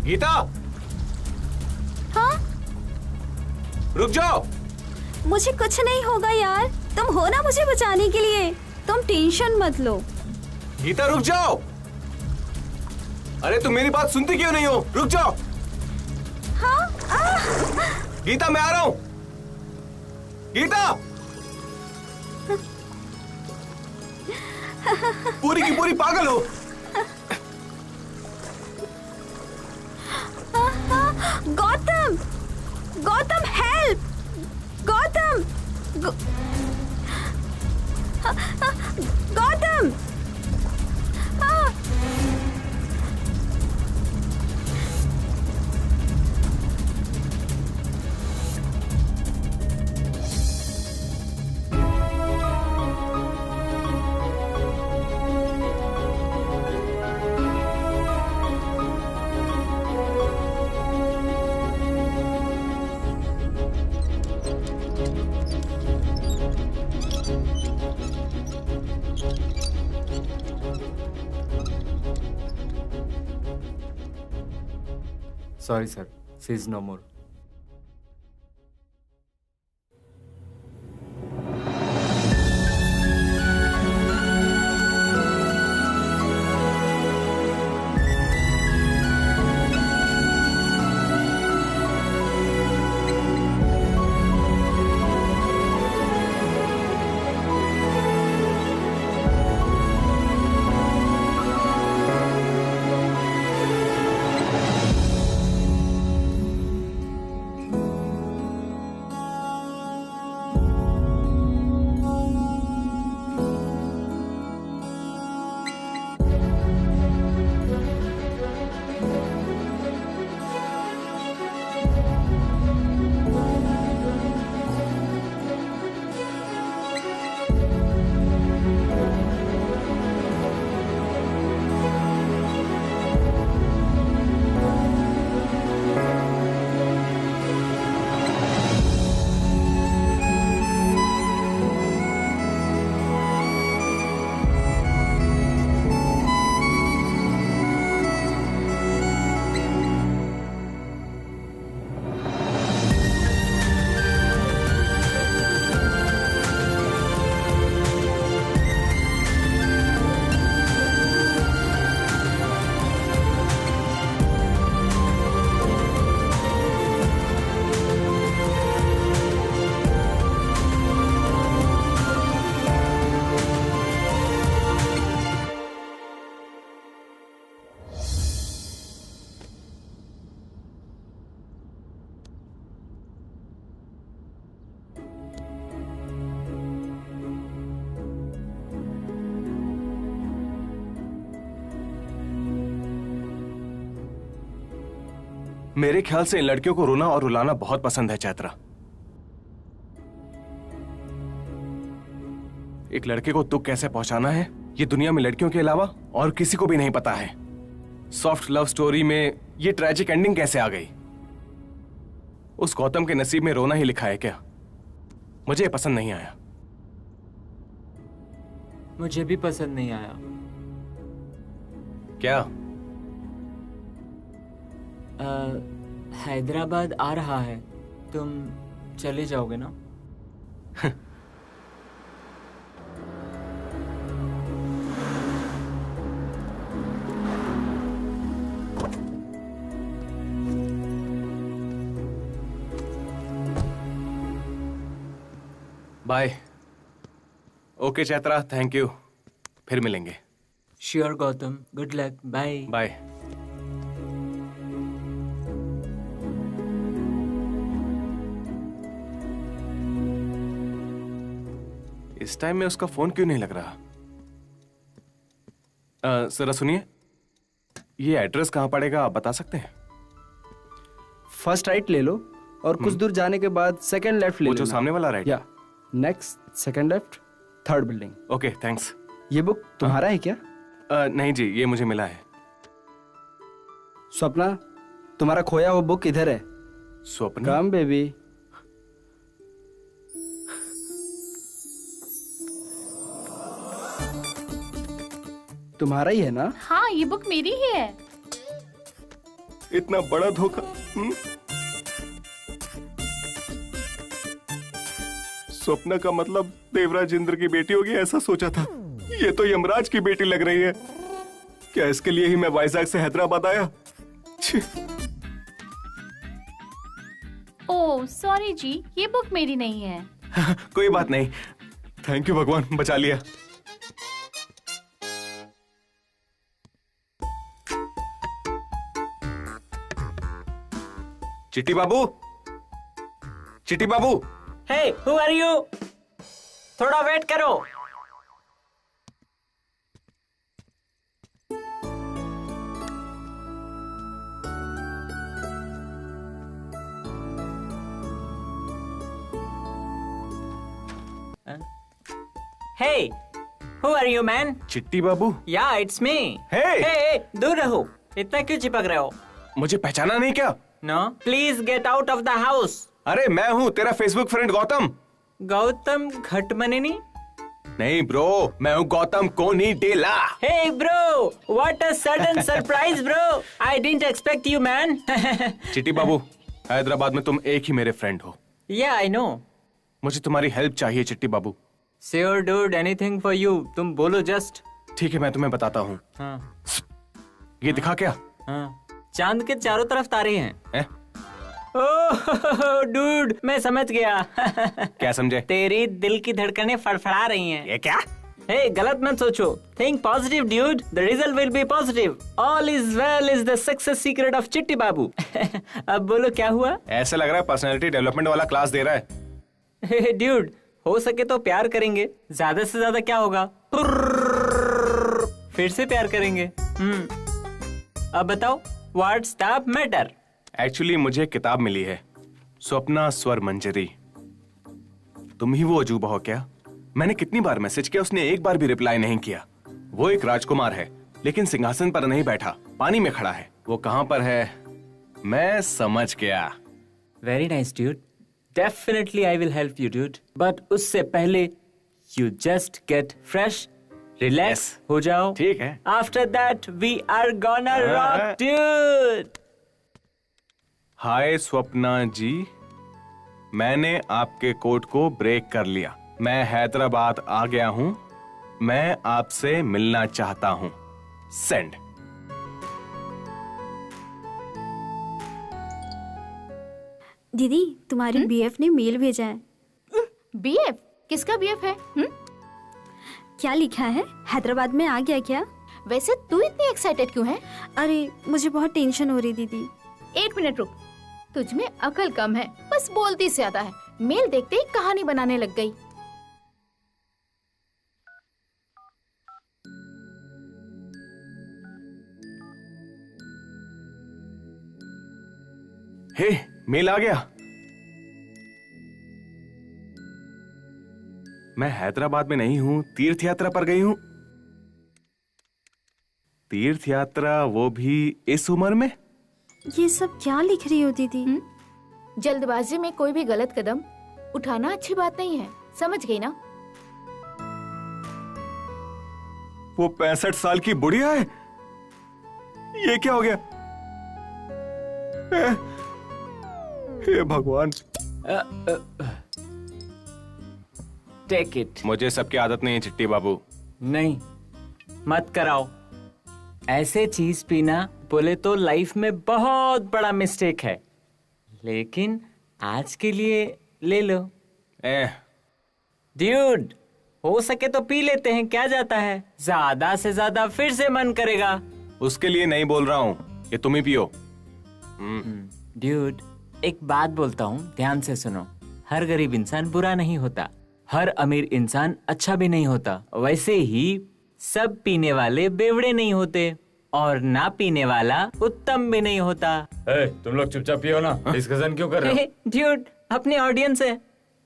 गीता! हाँ? रुक जाओ। मुझे कुछ नहीं होगा यार, तुम हो ना मुझे बचाने के लिए, तुम टेंशन मत लो। गीता रुक जाओ। अरे तुम मेरी बात सुनती क्यों नहीं हो? रुक जाओ। हाँ? गीता मैं आ रहा हूं। गीता! पूरी की पूरी पागल हो। Gautam! Gautam help! Gautam! Gautam! Sorry, sir. She is no more. मेरे ख्याल से इन लड़कियों को रोना और रुलाना बहुत पसंद है चैत्रा। एक लड़के को दुख कैसे पहुंचाना है ये दुनिया में लड़कियों के अलावा और किसी को भी नहीं पता है। सॉफ्ट लव स्टोरी में ये ट्रेजिक एंडिंग कैसे आ गई? उस गौतम के नसीब में रोना ही लिखा है क्या? मुझे ये पसंद नहीं आया। मुझे भी पसंद नहीं आया। क्या? हैदराबाद आ रहा है, तुम चले जाओगे ना? Bye. Okay Chaitra, thank you. फिर मिलेंगे। Sure Gautam, good luck, bye bye. इस टाइम में उसका फोन क्यों नहीं लग रहा? जरा सुनिए, ये एड्रेस कहाँ पड़ेगा आप बता सकते हैं? फर्स्ट राइट ले लो और कुछ दूर जाने के बाद सेकंड लेफ्ट ले वो लेना। जो सामने वाला राइट? या next second left, third building. Okay thanks. ये बुक तुम्हारा है क्या? नहीं जी, ये मुझे मिला है। स्वप्ना, तुम्हारा खोया हुआ बुक इधर है। स्वप्न? Come baby. तुम्हारा ही है ना? हाँ, ये बुक मेरी ही है। इतना बड़ा धोखा। स्वप्न का मतलब देवराज इंद्र की बेटी होगी ऐसा सोचा था। ये तो यमराज की बेटी लग रही है। क्या इसके लिए ही मैं वाइजैक से हैदराबाद आया? ओह सॉरी जी, ये बुक मेरी नहीं है। कोई बात नहीं, थैंक यू भगवान, बचा लिया। चिट्टी बाबू, चिट्टी बाबू। हे, हु आर यू? थोड़ा वेट करो। Hey, who are you, man? चिट्टी बाबू। Yeah, it's me. Hey, दूर रहो। इतना क्यों चिपक रहे हो? मुझे पहचाना नहीं क्या? No, please get out of the house. अरे मैं हूँ तेरा फेसबुक फ्रेंड गौतम। गौतम घटमनेनी? नहीं ब्रो, मैं हूँ Gautam कोनीडेला। Hey bro, what a sudden surprise bro. I didn't expect you, man. चिट्टी बाबू, हैदराबाद में तुम एक ही मेरे फ्रेंड हो। Yeah, I know. मुझे तुम्हारी हेल्प चाहिए चिट्टी बाबू। Sure dude, anything for you. तुम बोलो just. ठीक है, मैं तुम्हें बताता हूँ। हाँ। ये दिखा क्या? हाँ। चांद के चारों तरफ तारे हैं। ओह डूड, मैं समझ गया। क्या समझे? तेरी दिल की धड़कनें फड़फड़ा रही हैं। ये क्या? हे, गलत मत सोचो। Think positive, dude. The result will be positive. All is well is the success secret of चिट्टी बाबू। अब बोलो क्या हुआ? ऐसा लग रहा है पर्सनालिटी डेवलपमेंट वाला क्लास दे रहा है। ड्यूड, हो सके तो प्यार करेंगे। ज्यादा से ज्यादा क्या होगा? फिर से प्यार करेंगे। अब बताओ, व्हाट्स द मैटर? एक्चुअली मुझे एक किताब मिली है, स्वप्ना स्वर मंजरी। तुम ही वो अजूबा हो क्या? मैंने कितनी बार मैसेज किया, उसने एक बार भी रिप्लाई नहीं किया। वो एक राजकुमार है, लेकिन सिंहासन पर नहीं बैठा, पानी में खड़ा है। वो कहाँ पर है? मैं समझ गया। Very nice dude, definitely I will help you dude, but उससे पहले you just get fresh, relax हो जाओ। ठीक है। After that we are gonna rock dude. Hi Swapna ji, मैंने आपके कोड को ब्रेक कर लिया। मैं हैदराबाद आ गया हूं, मैं आपसे मिलना चाहता हूं। सेंड। दीदी, तुम्हारी बीएफ ने मेल भेजा है। बीएफ? किसका बीएफ है? क्या लिखा है? हैदराबाद में आ गया क्या? वैसे तू इतनी एक्साइटेड क्यों है? अरे मुझे बहुत टेंशन हो रही दीदी। एक मिनट रुक, तुझमें अकल कम है, बस बोलती ज्यादा है। मेल देखते ही कहानी बनाने लग गई। हे, मेल आ गया। मैं हैदराबाद में नहीं हूं, तीर्थ यात्रा पर गई हूं। तीर्थ यात्रा, वो भी इस उम्र में। ये सब क्या लिख रही हो दीदी? जल्दबाजी में कोई भी गलत कदम उठाना अच्छी बात नहीं है, समझ गई ना? वो 65 साल की बुढ़िया है। ये क्या हो गया? हे भगवान। Take it. मुझे सबकी आदत नहीं है चिट्टी बाबू। नहीं, मत कराओ। ऐसे चीज पीना बोले तो लाइफ में बहुत बड़ा मिस्टेक है, लेकिन आज के लिए ले लो। ड्यूड, हो सके तो पी लेते हैं, क्या जाता है? ज्यादा से ज्यादा फिर से मन करेगा। उसके लिए नहीं बोल रहा हूँ, ये तुम ही पियो। ड्यूड, एक बात बोलता हूँ, ध्यान से सुनो। हर गरीब इंसान बुरा नहीं होता, हर अमीर इंसान अच्छा भी नहीं होता। वैसे ही सब पीने वाले बेवड़े नहीं होते और ना पीने वाला उत्तम भी नहीं होता। तुम लोग चुपचाप पियो ना, डिस्कशन क्यों कर रहे हो? ड्यूड, अपने ऑडियंस है,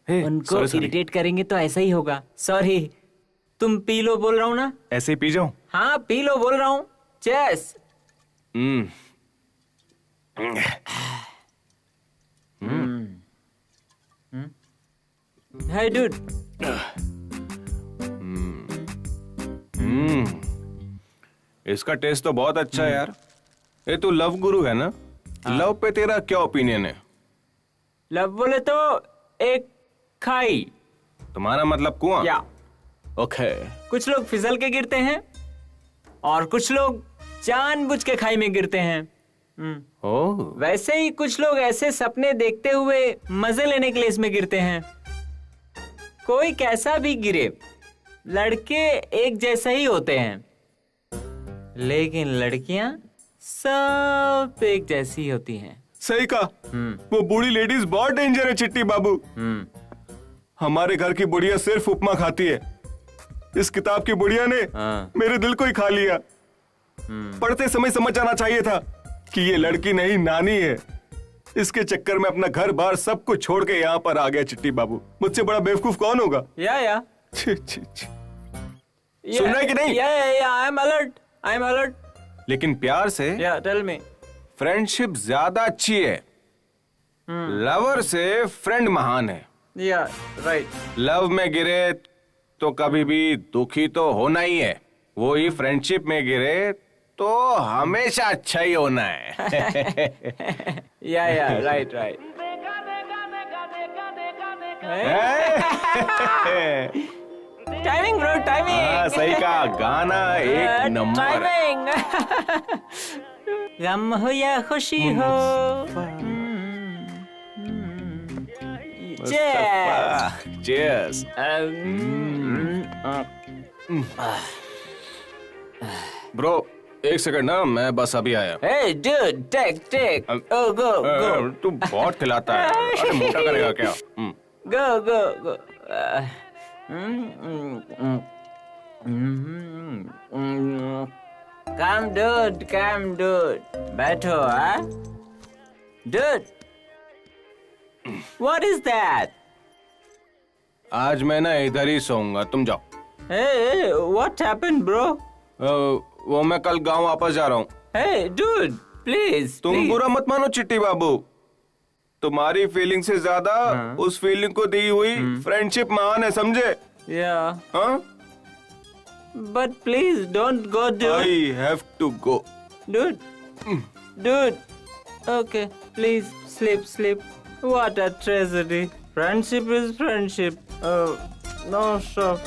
उनको इरिटेट करेंगे तो ऐसा ही होगा। सॉरी, तुम पी लो बोल रहा हूँ ना। ऐसे ही पी जाओ। हाँ, पी लो बोल रहा हूँ। चेस। Hey dude. इसका टेस्ट तो बहुत अच्छा है यार। ये तू लव गुरु है ना? लव पे तेरा क्या ओपिनियन है? लव बोले तो एक खाई। तुम्हारा मतलब कुआं? या ओके। कुछ लोग फिसल के गिरते हैं और कुछ लोग जानबूझ के खाई में गिरते हैं। वैसे ही कुछ लोग ऐसे सपने देखते हुए मजे लेने के लिए इसमें गिरते हैं। कोई कैसा भी गिरे, लड़के एक जैसे ही होते हैं, लेकिन लड़कियां सब एक जैसी होती हैं। सही कहा। वो बूढ़ी लेडीज बहुत डेंजर है चिट्टी बाबू। हमारे घर की बुढ़िया सिर्फ उपमा खाती है। इस किताब की बुढ़िया ने मेरे दिल को ही खा लिया। पढ़ते समय समझ आना चाहिए था कि ये लड़की नहीं, नानी है। इसके चक्कर में अपना घर बार सब कुछ छोड़ के यहाँ पर आ गया चिट्टी बाबू। मुझसे बड़ा बेवकूफ कौन होगा? या छी छी छी। सुन रहे कि नहीं? I am alert. लेकिन प्यार से टेल मी। फ्रेंडशिप ज्यादा अच्छी है। लवर से फ्रेंड महान है। या राइट। लव में गिरे तो कभी भी दुखी तो होना ही है, वो ही फ्रेंडशिप में गिरे तो हमेशा अच्छा ही होना है। या राइट। Timing bro, timing. हाँ, सही कहा। गाना एक नंबर। गम हो या खुशी हो। Cheers. ब्रो, एक सेकंड ना, मैं बस अभी आया। Hey dude, take. Go. तू बहुत खिलाता है। अरे मोटा करेगा क्या? Go. Come dude. बैठो, हाँ? Dude, what is that? आज मैं ना इधर ही सोऊंगा, तुम जाओ। Hey, what happened, bro? वो मैं कल गांव वापस जा रहा हूँ। Hey dude, please. तुम बुरा मत मानो चिट्टी बाबू। तुम्हारी फीलिंग से ज्यादा उस फीलिंग को दी हुई फ्रेंडशिप महान है, समझे? Yeah. हाँ? But please don't go, dude. I have to go. Dude. Okay, please sleep. What a tragedy. Friendship is friendship. No stuff.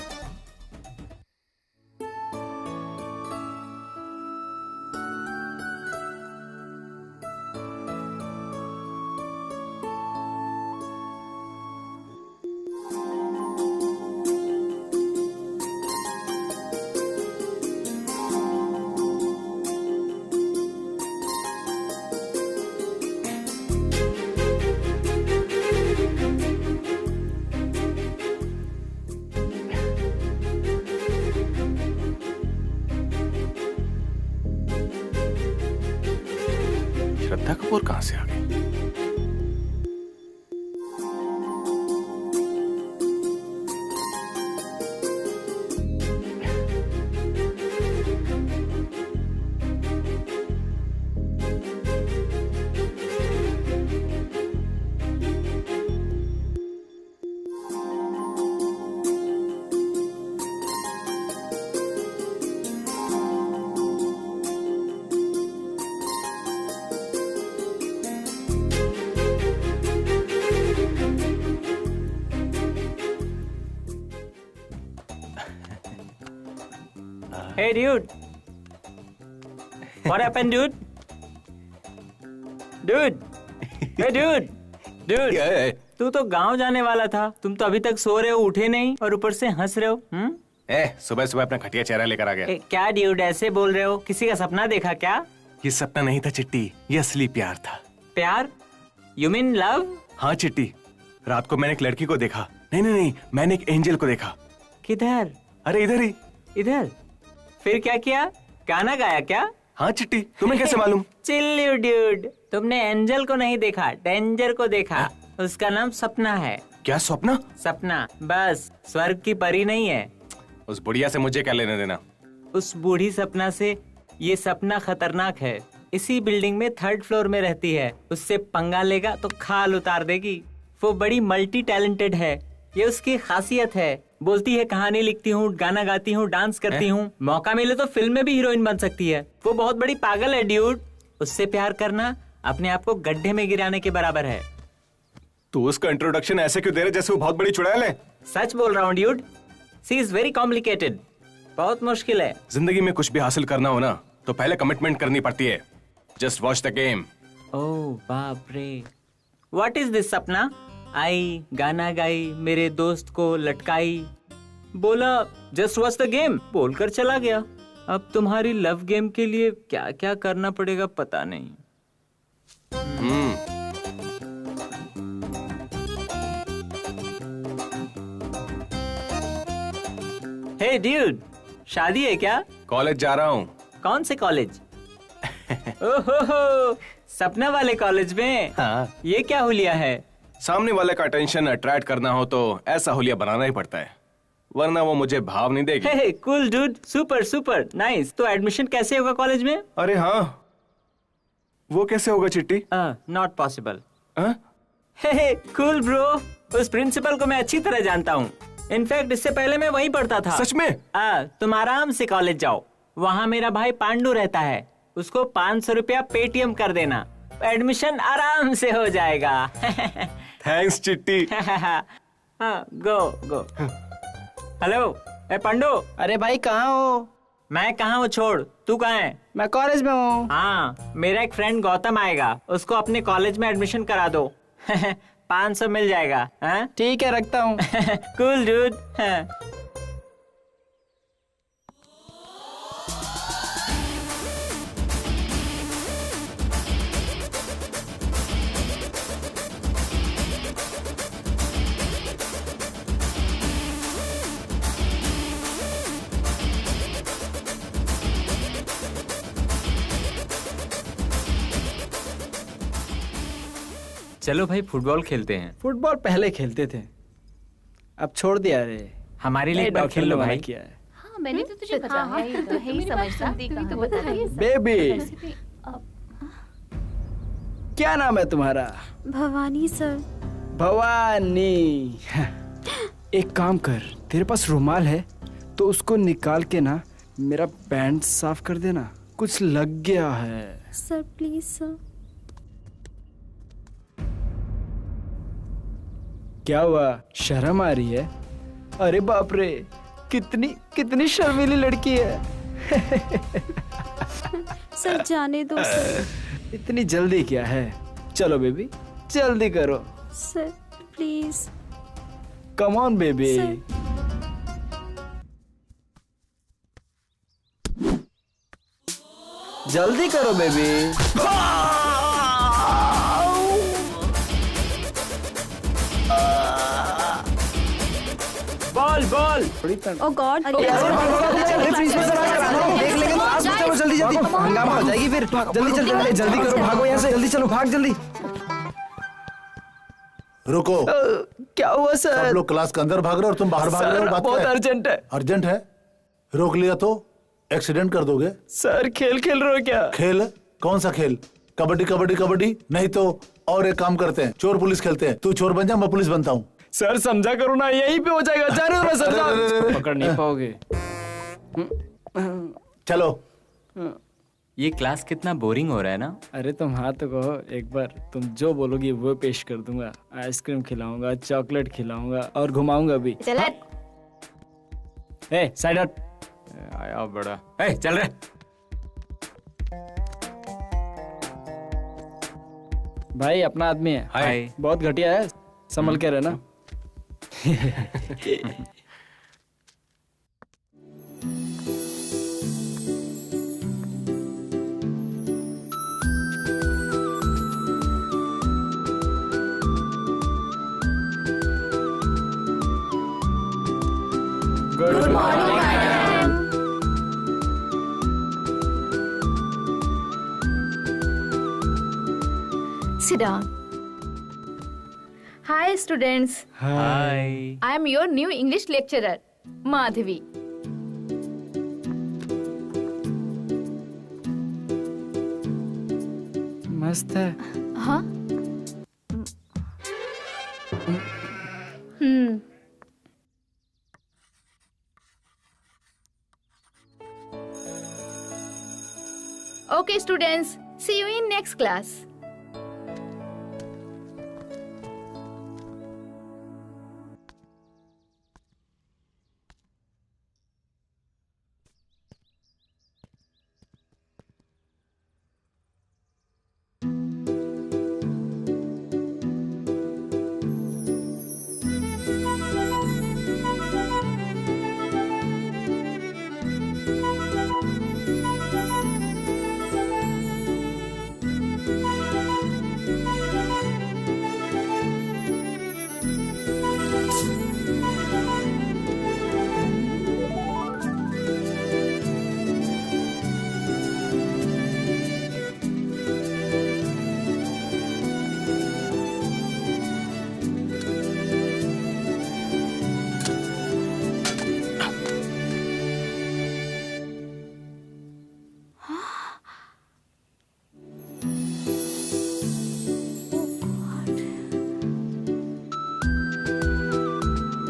Shraddha Kapoor कहाँ से आ गई? Hey dude. What happened, dude? Dude. Hey dude. Dude. तू तो गांव जाने वाला था, तुम तो अभी तक सो रहे हो, उठे नहीं और ऊपर से हंस रहे हो। सुबह सुबह अपना घटिया चेहरा लेकर आ गया। क्या ड्यूड ऐसे बोल रहे हो? किसी का सपना देखा क्या? ये सपना नहीं था चिट्टी, ये असली प्यार था। प्यार? You mean love? हाँ चिट्टी, रात को मैंने एक लड़की को देखा। नहीं, मैंने एक एंजल को देखा। किधर? अरे इधर ही। इधर? फिर क्या किया? गाना गाया क्या? हाँ चिट्टी, तुम्हें कैसे मालूम? चिल्लू ड्यूड, तुमने एंजल को नहीं देखा, डेंजर को देखा। उसका नाम सपना है। क्या सपना? सपना, बस स्वर्ग की परी नहीं है। उस बुढ़िया से मुझे क्या लेने देना? उस बूढ़ी सपना से ये सपना खतरनाक है। इसी बिल्डिंग में 3rd फ्लोर में रहती है। उससे पंगा लेगा तो खाल उतार देगी। वो बड़ी मल्टी टैलेंटेड है, ये उसकी खासियत है। बोलती है कहानी लिखती हूँ, गाना गाती हूँ, डांस करती हूँ। मौका मिले तो फिल्म में भी हीरोइन बन सकती है। वो बहुत बड़ी पागल है ड्यूड। उससे प्यार करना अपने आप को गड्ढे में गिराने के बराबर है। तू उसका इंट्रोडक्शन ऐसे क्यों दे रहे जैसे वो बहुत बड़ी चुड़ैल है? सच बोल रहा हूँ dude. She is very complicated, बहुत मुश्किल है। जिंदगी में कुछ भी हासिल करना हो ना तो पहले कमिटमेंट करनी पड़ती है। Just watch the game. Oh बाप रे, व्हाट इज दिस सपना? आई, गाना गाई, मेरे दोस्त को लटकाई, बोला जस्ट वॉच द गेम, बोलकर चला गया। अब तुम्हारी लव गेम के लिए क्या क्या करना पड़ेगा पता नहीं। हे ड्यूड, शादी है क्या? कॉलेज जा रहा हूँ। कौन से कॉलेज? ओहो, सपना वाले कॉलेज में? हाँ। ये क्या हुलिया है? सामने वाले का अटेंशन अट्रैक्ट करना हो तो ऐसा हुलिया बनाना ही पड़ता है, वरना वो मुझे भाव नहीं देगी। Hey cool dude, super super nice. तो एडमिशन कैसे होगा कॉलेज में? अरे हाँ, वो कैसे होगा Chitti? Not possible. Hey cool bro, उस प्रिंसिपल को मैं अच्छी तरह जानता हूँ। इनफैक्ट इससे पहले मैं वहीं पढ़ता था। सच में? तुम आराम से कॉलेज जाओ, वहाँ मेरा भाई पांडू रहता है, उसको 500 रुपया पेटीएम कर देना, एडमिशन आराम से हो जाएगा। थैंक्स चिट्टी। गो गो। हेलो पांडू। अरे भाई कहाँ हो? मैं कहाँ हूँ छोड़, तू कहाँ है? मैं कॉलेज में हूँ। हाँ, मेरा एक फ्रेंड गौतम आएगा, उसको अपने कॉलेज में एडमिशन करा दो। 500 मिल जाएगा। ठीक है, रखता हूँ। Cool dude. चलो भाई फुटबॉल खेलते हैं। फुटबॉल पहले खेलते थे, अब छोड़ दिया रे। हमारे लिए एक बार खेल लो भाई। किया है। हाँ, मैंने तो तुझे बताया ही तो है ही समझदार। तो बता दिए बेबी, क्या नाम है तुम्हारा? भवानी सर। भवानी। एक काम कर, तेरे पास रुमाल है तो उसको निकाल के ना मेरा पैंट साफ कर देना, कुछ लग गया है। Sir please sir. क्या हुआ, शर्म आ रही है? अरे बाप रे, कितनी कितनी शर्मीली लड़की है। सर जाने दो सर। इतनी जल्दी क्या है? चलो बेबी, जल्दी करो। Sir please. Come on baby. जल्दी करो baby. Ball ball. Oh God. देख लेंगे तो आज चलो जल्दी जल्दी, हंगामा हो जाएगी फिर। जल्दी चल, जल्दी करो, भागो यहाँ से, जल्दी चलो, भाग जल्दी। रुको। क्या हुआ सर? सब लोग क्लास के अंदर भाग रहे और तुम बाहर भाग रहे हो। बात बहुत क्या है? अर्जेंट है। अर्जेंट है? रोक लिया तो एक्सीडेंट कर दोगे। सर खेल खेल रहे हो क्या? खेल? कौन सा खेल? कबड्डी कबड्डी कबड्डी? नहीं तो और एक काम करते हैं, चोर पुलिस खेलते हैं। तू चोर बन जा, मैं पुलिस बनता हूँ। सर समझा करो ना, यहीं पे हो जाएगा। जाने दो ना सर, पकड़ नहीं पाओगे। चलो। ये क्लास कितना बोरिंग हो रहा है ना। अरे तुम हाँ तो कहो एक बार, तुम जो बोलोगी वो पेश कर दूंगा। आइसक्रीम खिलाऊंगा, चॉकलेट खिलाऊंगा और घुमाऊंगा भी। चल ए साइड हट। आया बड़ा। चल रहे। भाई अपना आदमी है। हाय। बहुत घटिया है, संभल के रहना। Good morning madam. Sit down. Hi students. Hi. I am your new English lecturer, Madhavi. मस्त है। हाँ? Hmm. Okay students, see you in next class.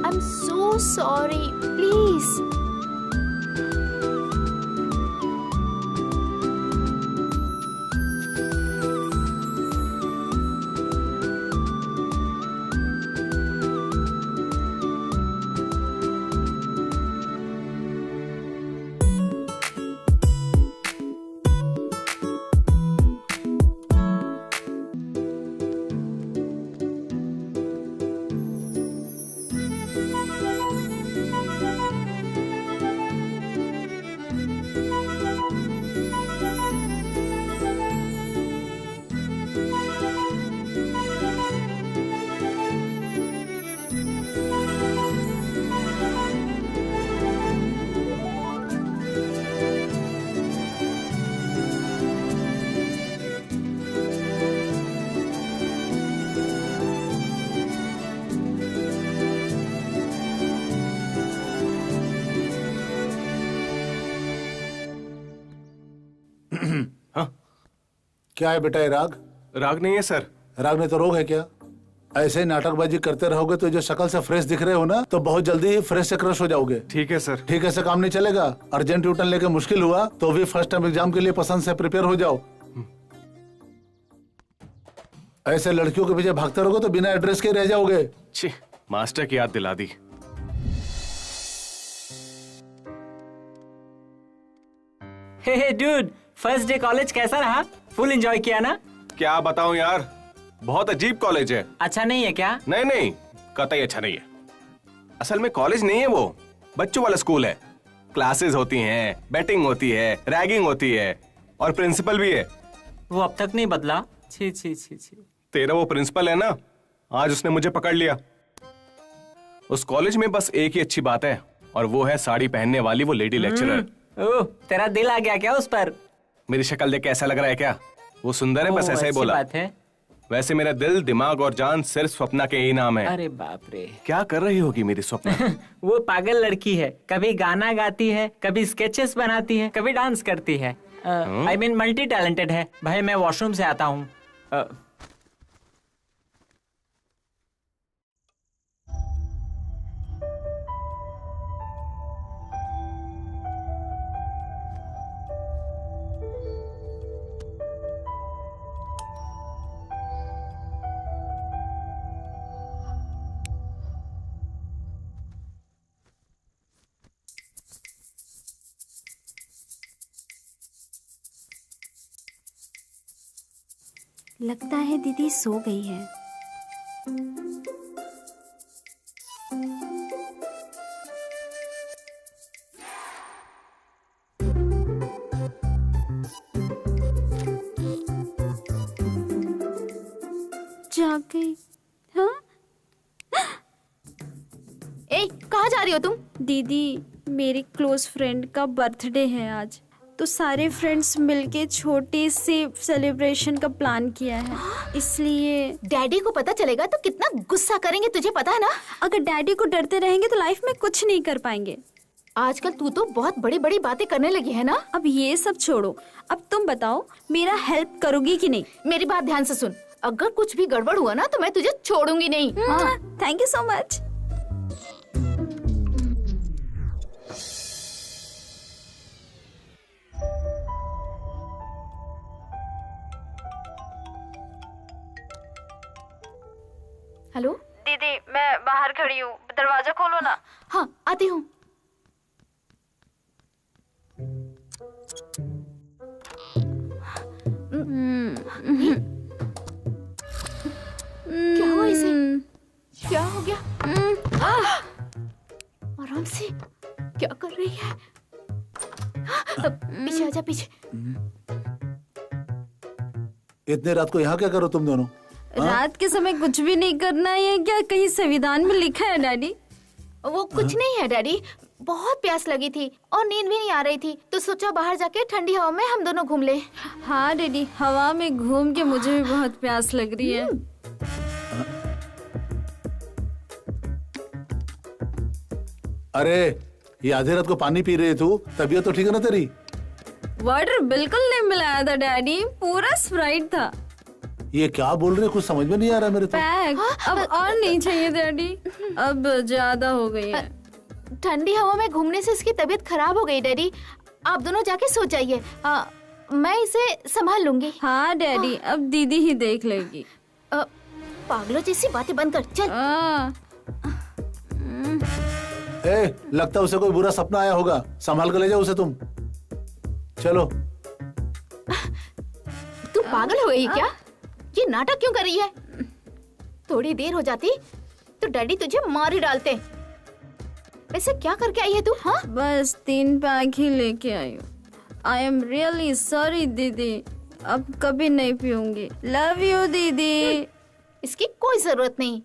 I'm so sorry. Please. क्या है बेटा ये राग? राग नहीं है सर। राग नहीं तो रोग है क्या? ऐसे ही नाटकबाजी करते रहोगे तो जो शक्ल से फ्रेश दिख रहे हो ना, तो बहुत जल्दी ही फ्रेश से क्रश हो जाओगे। ठीक है सर। ठीक है, ऐसे काम नहीं चलेगा। अर्जेंट ट्यूटन लेके मुश्किल हुआ तो भी फर्स्ट टाइम एग्जाम के लिए पसंद से प्रिपेयर हो जाओ। ऐसे लड़कियों के पीछे भागते रहोगे तो बिना एड्रेस के रह जाओगे। छी, मास्टर की याद दिला दी। Hey dude, first day college कैसा रहा? फुल एंजॉय किया ना? क्या बताऊं यार, बहुत अजीब कॉलेज है। अच्छा नहीं है क्या? नहीं नहीं, कतई अच्छा नहीं है। असल में कॉलेज नहीं है, वो बच्चों वाला स्कूल है। क्लासेस होती हैं, बैटिंग होती है, रैगिंग होती है और प्रिंसिपल भी है। वो अब तक नहीं बदला? छी छी छी छी। तेरा वो प्रिंसिपल है ना, आज उसने मुझे पकड़ लिया। उस कॉलेज में बस एक ही अच्छी बात है और वो है साड़ी पहनने वाली वो लेडी लेक्चरर। ओह, तेरा दिल आ गया क्या उस पर? मेरी शक्ल देख के ऐसा लग रहा है क्या? वो सुंदर है, बस ऐसा ही अच्छी बोला। बात है। वैसे मेरा दिल, दिमाग और जान सिर्फ स्वप्ना के ही नाम है। अरे बाप रे। क्या कर रही होगी मेरी स्वप्ना? वो पागल लड़की है, कभी गाना गाती है, कभी स्केचेस बनाती है, कभी डांस करती है। आई मीन मल्टी टैलेंटेड है। भाई मैं वॉशरूम से आता हूँ। लगता है दीदी सो गई है। जाग गई। हाँ? ए, कहाँ जा रही हो तुम? दीदी, मेरी क्लोज फ्रेंड का बर्थडे है आज, तो सारे फ्रेंड्स मिलके छोटी सी सेलिब्रेशन का प्लान किया है, इसलिए। डैडी को पता चलेगा तो कितना गुस्सा करेंगे, तुझे पता है ना? अगर डैडी को डरते रहेंगे तो लाइफ में कुछ नहीं कर पाएंगे। आजकल तू तो बहुत बड़ी बड़ी बातें करने लगी है ना। अब ये सब छोड़ो, अब तुम बताओ मेरा हेल्प करोगी कि नहीं? मेरी बात ध्यान से सुन, अगर कुछ भी गड़बड़ हुआ ना तो मैं तुझे छोड़ूंगी नहीं। Thank you so much. Hello दीदी, मैं बाहर खड़ी हूँ, दरवाजा खोलो ना। हाँ, आती हूँ। क्या हुआ इसे? क्या हो गया? आराम से, क्या कर रही है? पीछे आजा, पीछे। इतने रात को यहाँ क्या करो तुम दोनों? रात के समय कुछ भी नहीं करना है क्या? कहीं संविधान में लिखा है डैडी? वो कुछ नहीं है डैडी, बहुत प्यास लगी थी और नींद भी नहीं आ रही थी, तो सोचा बाहर जाके ठंडी हवा में हम दोनों घूम ले। हाँ डैडी, हवा में घूम के मुझे भी बहुत प्यास लग रही है। अरे ये आधी रात को पानी पी रही तू, तबीयत तो ठीक है ना तेरी? वाटर बिल्कुल नहीं मिलाया था डैडी, पूरा स्प्राइट था। ये क्या बोल रहे, कुछ समझ में नहीं आ रहा मेरे तो। पैक, अब और नहीं चाहिए डैडी, अब ज्यादा हो गई है। ठंडी हवा में घूमने से इसकी तबीयत खराब हो गई डैडी, आप दोनों जाके सो जाइए, मैं इसे संभाल लूंगी। हाँ डैडी, अब दीदी ही देख लेगी। पागलों जैसी बातें बंद कर, चल। लगता है उसे कोई बुरा सपना आया होगा, संभाल कर ले जाओ उसे तुम। चलो। तू पागल हो गई क्या? ये नाटक क्यों कर रही है? थोड़ी देर हो जाती तो डैडी तुझे मार ही डालते। वैसे क्या करके आई है तू? हाँ, बस 3 पैक ही लेके आई हूँ। आई एम रियली सॉरी दीदी, अब कभी नहीं पीऊंगी। लव यू दीदी। इसकी कोई जरूरत नहीं।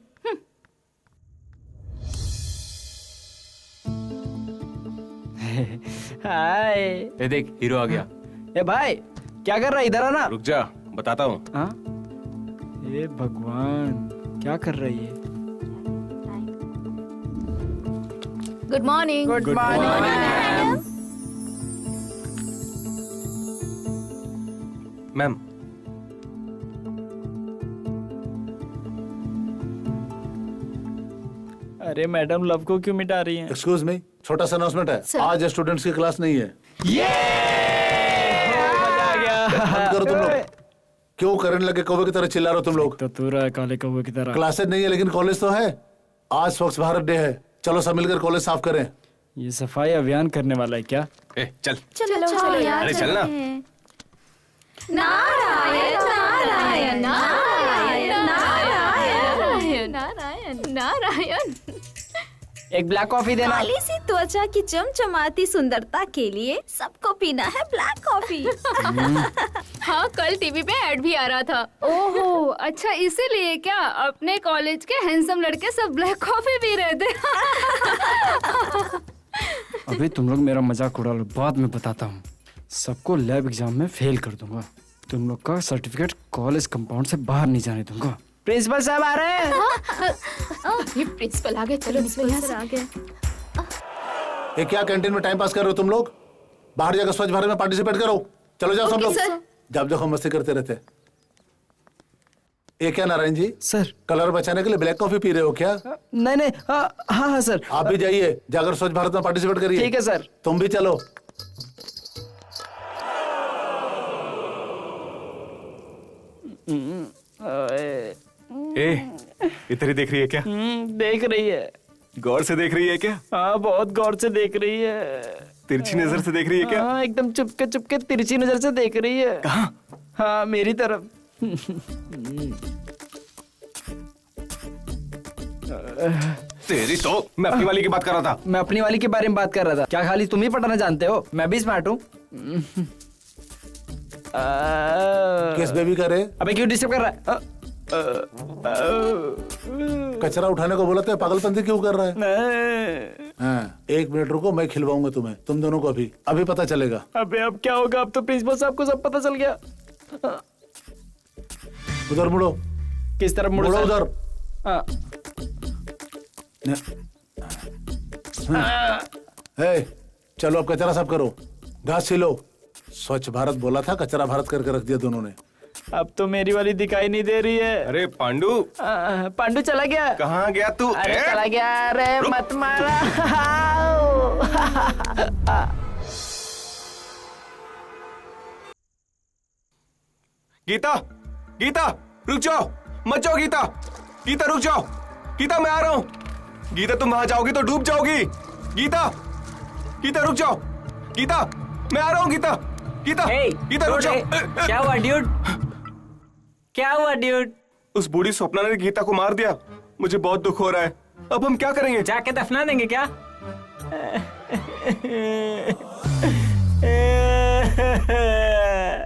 हाय। ए देख, हीरो आ गया। ए भाई, क्या कर रहा है? इधर आना। रुक जा, बताता हूँ। हाँ? ए भगवान, क्या कर रही है? Good morning. Good morning ma'am. अरे मैडम, लव को क्यों मिटा रही हैं? एक्सक्यूज मी, छोटा सा अनाउंसमेंट है, आज स्टूडेंट्स की क्लास नहीं है। मजा आ गया। बंद करो तुम लोग। क्यों करने लगे कौवे की तरह चिल्ला रहे हो तुम लोग? तो तू रहा है काले कौवे की तरह। क्लासेस नहीं है लेकिन कॉलेज तो है। आज स्वच्छ भारत डे है, चलो सब मिलकर कॉलेज साफ करें। ये सफाई अभियान करने वाला है क्या? चल चलो यार, अरे चलना। नारायण नारायण नारायण नारायण नारायण नारायण। एक ब्लैक कॉफी देना। काली सी त्वचा की चमचमाती सुंदरता के लिए सबको पीना है ब्लैक कॉफी। हाँ, कल टीवी पे ऐड भी आ रहा था। ओहो, अच्छा इसीलिए क्या अपने कॉलेज के हैंडसम लड़के सब ब्लैक कॉफी पी रहे थे? अभी तुम लोग मेरा मजाक उड़ा लो, बाद में बताता हूँ। सबको लैब एग्जाम में फेल कर दूंगा। तुम लोग का सर्टिफिकेट कॉलेज कंपाउंड से बाहर नहीं जाने दूंगा। प्रिंसिपल साहब आ रहे हैं। ये प्रिंसिपल आ गए, चलो निकलो यहाँ से। आ गए। ये क्या कैंटीन में टाइम पास कर रहे हो तुम लोग? बाहर जाकर स्वच्छ भारत में पार्टिसिपेट करो। चलो जाओ सब लोग। जब देखो मस्ती करते रहते। ये क्या नारायण जी सर, कलर बचाने के लिए ब्लैक कॉफी पी रहे हो क्या? नहीं नहीं, हाँ सर। आप भी जाइए, जाकर स्वच्छ भारत में पार्टिसिपेट करिए। ठीक है सर। तुम भी चलो। इधर ही देख रही है क्या? देख रही है। गौर से देख रही है क्या? हाँ, बहुत गौर से देख रही है। तिरछी नजर से देख रही है क्या? हाँ, एकदम चुपके चुपके तिरछी नजर से देख रही है। कहाँ? हाँ, मेरी तरफ। तेरी तो मैं अपनी वाली की बात कर रहा था। मैं अपनी वाली के बारे में बात कर रहा था। क्या खाली तुम ही पटाना जानते हो? मैं भी स्मार्ट हूँ। किस बेबी का रे? अबे क्यों डिस्टर्ब कर रहा है? कचरा उठाने को बोला था, पागलपंती क्यों कर रहा है? हाँ, 1 मिनट रुको, मैं खिलवाऊंगा तुम्हें, तुम दोनों को अभी पता चलेगा। अबे अब क्या होगा? अब तो प्रिंसिपल साहब को सब पता चल गया। उधर मुड़ो। किस तरफ मुड़ो? उधर। चलो अब कचरा साफ करो, घास छिलो। स्वच्छ भारत बोला था, कचरा भारत करके रख दिया दोनों ने। अब तो मेरी वाली दिखाई नहीं दे रही है। अरे पांडू, पांडू चला गया। कहाँ गया तू? अरे चला गया। अरे मत मारा। गीता, गीता रुक जाओ, मत जाओ गीता। गीता रुक जाओ। गीता मैं आ रहा हूँ। गीता तुम वहां जाओगी तो डूब जाओगी। गीता, गीता रुक जाओ। गीता मैं आ रहा हूँ। गीता, गीता, गीता रुक जाओ। क्या हुआ ड्यूड? क्या हुआ ड्यूड? उस बूढ़ी स्वप्ना ने गीता को मार दिया। मुझे बहुत दुख हो रहा है। अब हम क्या करेंगे? जाके दफना देंगे क्या?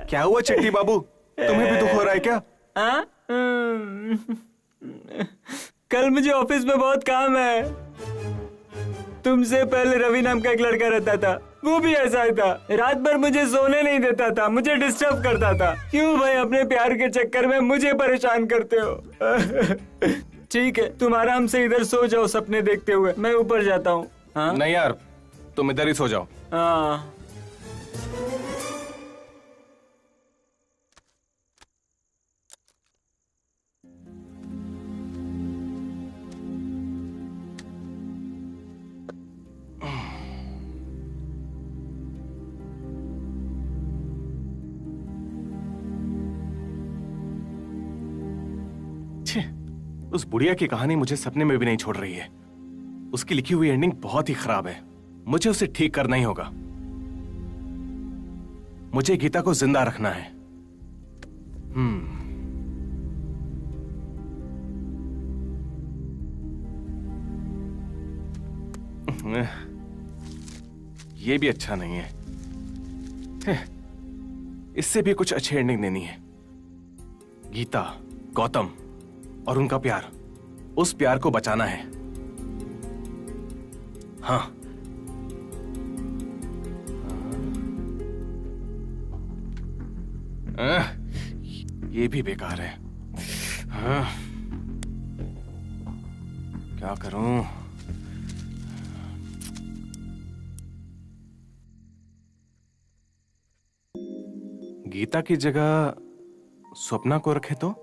क्या हुआ चिट्टी बाबू, तुम्हें भी दुख हो रहा है क्या? कल मुझे ऑफिस में बहुत काम है। तुमसे पहले रवि नाम का एक लड़का रहता था, वो भी ऐसा ही था। रात भर मुझे सोने नहीं देता था, मुझे डिस्टर्ब करता था। क्यों भाई अपने प्यार के चक्कर में मुझे परेशान करते हो? ठीक है, तुम आराम से इधर सो जाओ सपने देखते हुए, मैं ऊपर जाता हूँ। नहीं यार, तुम इधर ही सो जाओ। हाँ। उस बुढ़िया की कहानी मुझे सपने में भी नहीं छोड़ रही है। उसकी लिखी हुई एंडिंग बहुत ही खराब है। मुझे उसे ठीक करना ही होगा। मुझे गीता को जिंदा रखना है। ये भी अच्छा नहीं है। इससे भी कुछ अच्छी एंडिंग देनी है। गीता, गौतम और उनका प्यार, उस प्यार को बचाना है। हाँ, ये भी बेकार है। हाँ, क्या करूं? गीता की जगह स्वप्ना को रखे तो?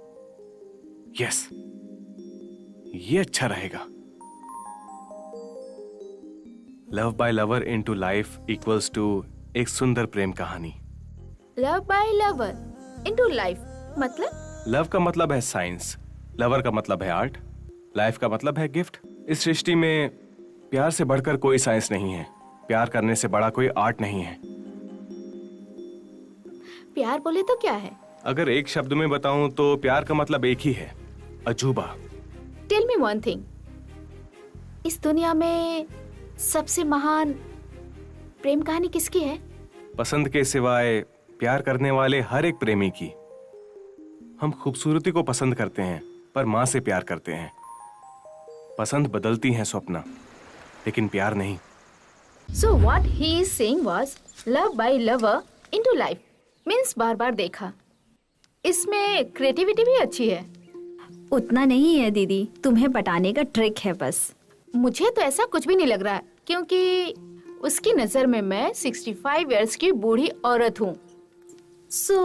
यस, ये अच्छा रहेगा। Love by lover into life equals to एक सुंदर प्रेम कहानी। Love by lover into life मतलब? लव का मतलब है साइंस, लवर का मतलब है आर्ट, लाइफ का मतलब है गिफ्ट। इस सृष्टि में प्यार से बढ़कर कोई साइंस नहीं है, प्यार करने से बड़ा कोई आर्ट नहीं है। प्यार बोले तो क्या है? अगर एक शब्द में बताऊं तो प्यार का मतलब एक ही है, अजूबा। टेल मी वन थिंग, इस दुनिया में सबसे महान प्रेम कहानी किसकी है? पसंद के सिवाय प्यार करने वाले हर एक प्रेमी की। हम खूबसूरती को पसंद करते हैं पर मां से प्यार करते हैं। पसंद बदलती है स्वप्ना, लेकिन प्यार नहीं। So what he is saying was love by lover into life means बार बार देखा। इसमें क्रिएटिविटी भी अच्छी है। उतना नहीं है दीदी, तुम्हें पटाने का ट्रिक है बस। मुझे तो ऐसा कुछ भी नहीं लग रहा है, क्योंकि उसकी नजर में मैं 65 इयर्स की बूढ़ी औरत हूँ। So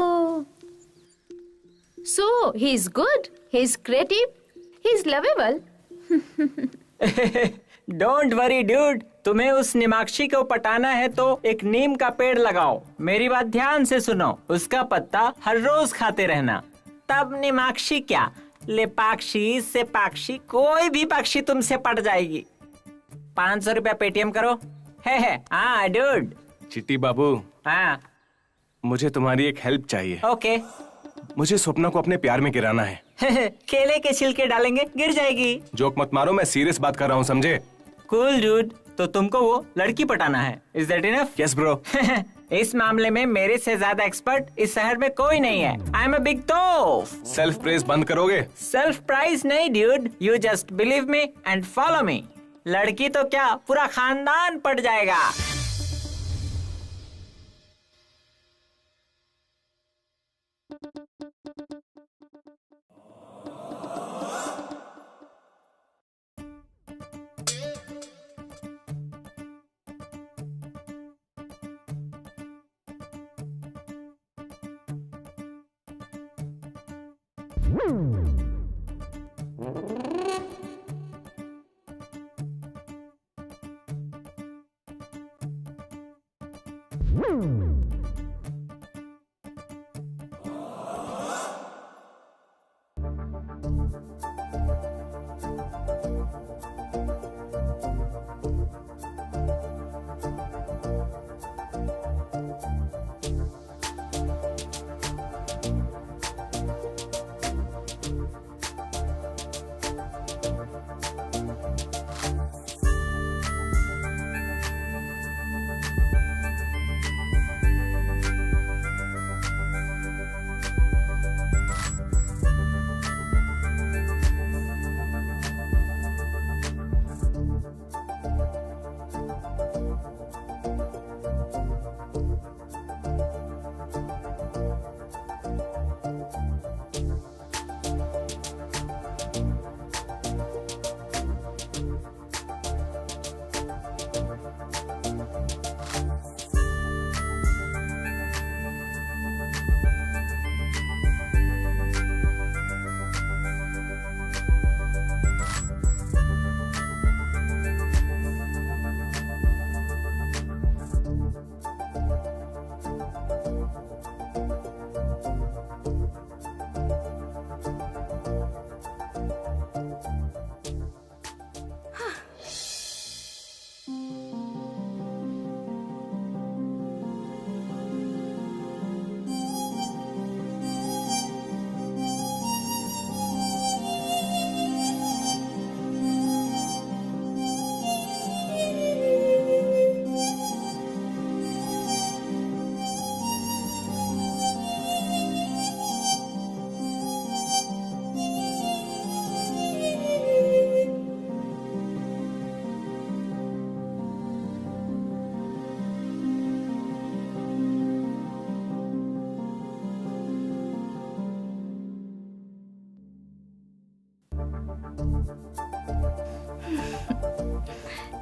he is good, he is creative, he is lovable. Don't worry dude, तुम्हें उस निमाक्षी को पटाना है तो एक नीम का पेड़ लगाओ। मेरी बात ध्यान से सुनो, उसका पत्ता हर रोज खाते रहना। तब निमाक्षी क्या, लेपाक्षी सेपाक्षी कोई भी पक्षी तुमसे पट जाएगी। 500 रुपया पेटीएम करो। है हाँ ड्यूड। चिट्टी बाबू, हाँ मुझे तुम्हारी एक हेल्प चाहिए। ओके। मुझे स्वप्ना को अपने प्यार में गिराना है। केले के छिलके डालेंगे, गिर जाएगी। जोक मत मारो, मैं सीरियस बात कर रहा हूँ, समझे? Cool dude. तो तुमको वो लड़की पटाना है, is that enough? Yes bro. इस मामले में मेरे से ज्यादा एक्सपर्ट इस शहर में कोई नहीं है। आई एम अ बिग तोफ। सेल्फ प्रेज बंद करोगे? सेल्फ प्राइज नहीं dude, you just believe me and follow me. लड़की तो क्या, पूरा खानदान पट जाएगा।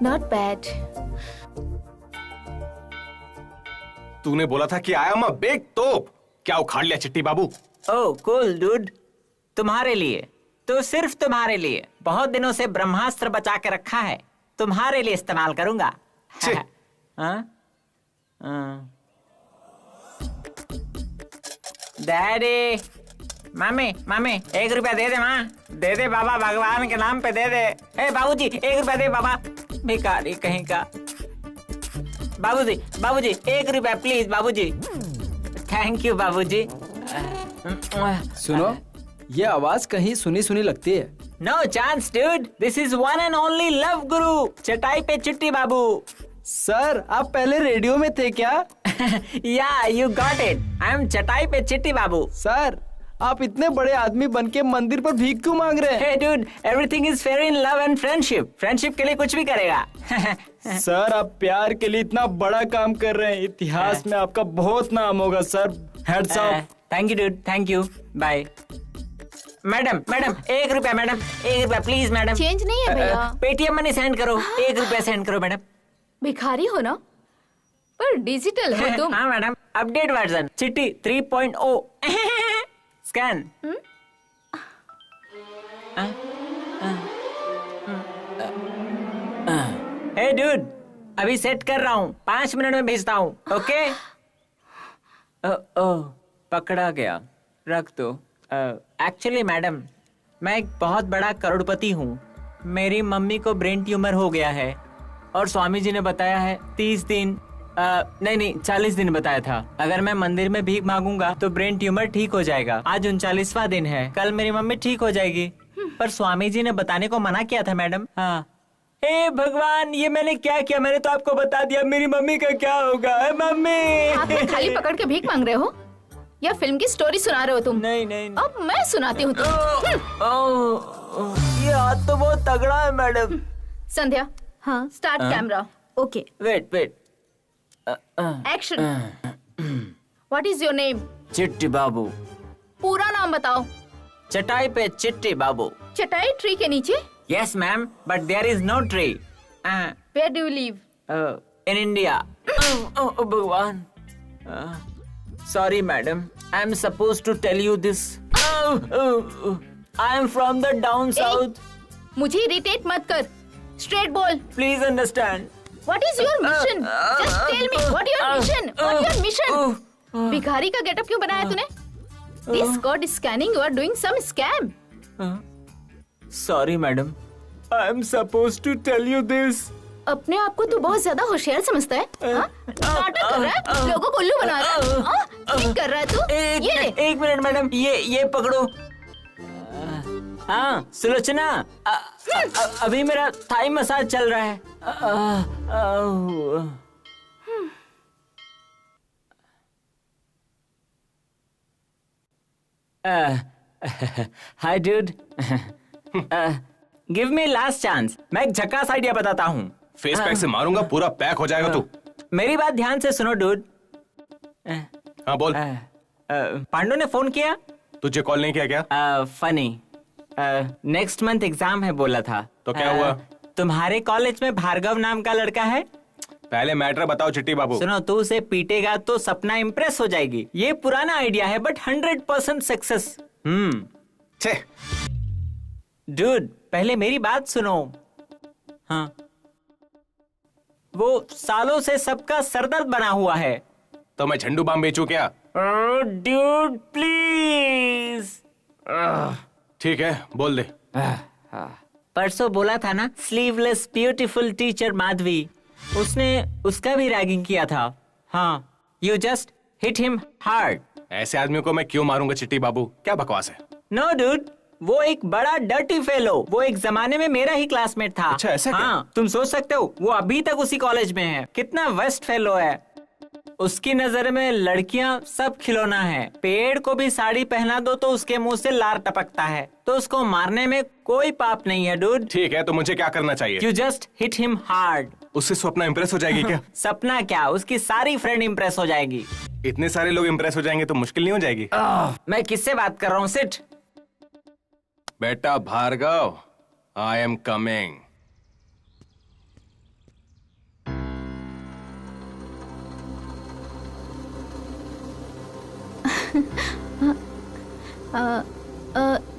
Not bad. तूने बोला था कि आई एम अ बिग तोप, क्या उखाड़ लिया चिट्टी बाबू? ओह कूल डूड, तुम्हारे लिए, तो सिर्फ तुम्हारे लिए बहुत दिनों से ब्रह्मास्त्र बचा के रखा है, तुम्हारे लिए इस्तेमाल करूंगा। डैडी, मामी मामी 1 रुपया दे दे माँ, दे दे बाबा, भगवान के नाम पे दे दे। ए बाबूजी 1 रुपया दे बाबा, भिखारी कहीं का। बाबूजी बाबूजी 1 रुपया प्लीज बाबूजी। थैंक यू बाबूजी। सुनो, ये आवाज कहीं सुनी सुनी लगती है। No chance dude, this is one and only love guru, चटाई पे चिट्टी बाबू। सर, आप पहले रेडियो में थे क्या? या you got it, I am चटाई पे चिट्टी बाबू। सर, आप इतने बड़े आदमी बन के मंदिर पर भीख क्यों मांग रहे हैं? Hey dude, everything is fair in love and friendship. Friendship के लिए कुछ भी करेगा। सर, आप प्यार के लिए इतना बड़ा काम कर रहे हैं, इतिहास में आपका बहुत नाम होगा sir. Heads up. Thank you dude, thank you, bye. Madam madam 1 रुपया मैडम, 1 रुपया प्लीज मैडम। चेंज नहीं है भैया। पेटीएम मनी सेंड करो, 1 रुपया सेंड करो मैडम। भिखारी हो ना, पर डिजिटल हो तुम। हाँ मैडम, अपडेट वर्जन चिट्टी 3.0 स्कैन। हे डूड, अभी सेट कर रहा हूँ, 5 मिनट में भेजता हूँ, ओके? पकड़ा गया, रख दो। एक्चुअली मैडम, मैं एक बहुत बड़ा करोड़पति हूँ। मेरी मम्मी को ब्रेन ट्यूमर हो गया है और स्वामी जी ने बताया है 30 दिन नहीं 40 दिन बताया था। अगर मैं मंदिर में भीख मांगूंगा तो ब्रेन ट्यूमर ठीक हो जाएगा। आज 39वां दिन है, कल मेरी मम्मी ठीक हो जाएगी। पर स्वामी जी ने बताने को मना किया था मैडम। हाँ। हे भगवान, ये मैंने क्या किया? मैंने तो आपको बता दिया, मेरी मम्मी का क्या होगा? मम्मी हाथ में थाली पकड़ के भीख मांग रहे हो या फिल्म की स्टोरी सुना रहे हो तुम? नहीं। अब मैं सुनाती हूँ ये हाथ तो बहुत तगड़ा है मैडम। संध्या, हाँ start camera. Okay. Wait action. What is your name? Chitti Babu. पूरा नाम बताओ। चटाई पे चिट्टी बाबू। चटाई ट्री के नीचे? Yes ma'am, but there is no tree. Where do you live? In India. भगवान, sorry madam, I am suppose to tell you this. I am from the down south. मुझे इरिटेट मत कर, स्ट्रेट बोल। Please understand. What is your mission? Just tell me what your mission? What your mission? भिखारी का गेटअप क्यों बनाया तूने? This code scanning, you are doing some scam. Sorry madam, I am supposed to tell you this. अपने आप को तू बहुत ज्यादा होशियार समझता है? नाटक कर रहा है? लोगों को उल्लू बना रहा है? ठीक कर रहा है तू? ये ले। एक मिनट मैडम, ये पकड़ो। हाँ सुलोचना, अभी मेरा थाई मसाज चल रहा है। Hi dude, give me last chance. मैं एक झक्कास आइडिया बताता हूँ। फेस पैक से मारूंगा, पूरा पैक हो जाएगा तू। मेरी बात ध्यान से सुनो डूड। हाँ बोल। पांडु ने फोन किया? तुझे कॉल नहीं किया क्या? फनी, नेक्स्ट मंथ एग्जाम है बोला था। तो क्या हुआ? तुम्हारे कॉलेज में भार्गव नाम का लड़का है। पहले मैटर बताओ चिट्टी बाबू। सुनो, तू उसे पीटेगा तो सपना इम्प्रेस हो जाएगी। ये पुराना आइडिया है बट 100% सक्सेस। डूड, पहले मेरी बात सुनो। हाँ, वो सालों से सबका सरदर्द बना हुआ है। तो मैं झंडू बाम बेचूं क्या? Dude please. ठीक है, बोल दे। परसों बोला था ना, स्लीवलेस ब्यूटीफुल टीचर माधवी, उसने उसका भी रैगिंग किया था। हाँ, you just hit him hard. ऐसे आदमी को मैं क्यों मारूंगा चिट्टी बाबू? क्या बकवास है? नो डूड, वो एक बड़ा डर्टी फेलो। वो एक जमाने में मेरा ही क्लासमेट था। अच्छा, ऐसा क्या? हाँ, तुम सोच सकते हो, वो अभी तक उसी कॉलेज में है। कितना वेस्ट फेलो है। उसकी नजर में लड़कियां सब खिलौना है। पेड़ को भी साड़ी पहना दो तो उसके मुंह से लार टपकता है। तो उसको मारने में कोई पाप नहीं है डूड। ठीक है, तो मुझे क्या करना चाहिए? You just hit him hard. उससे सपना इम्प्रेस हो जाएगी क्या? सपना क्या, उसकी सारी फ्रेंड इम्प्रेस हो जाएगी। इतने सारे लोग इम्प्रेस हो जाएंगे तो मुश्किल नहीं हो जाएगी? मैं किससे बात कर रहा हूँ? सिट। बेटा Bhargav, I am coming.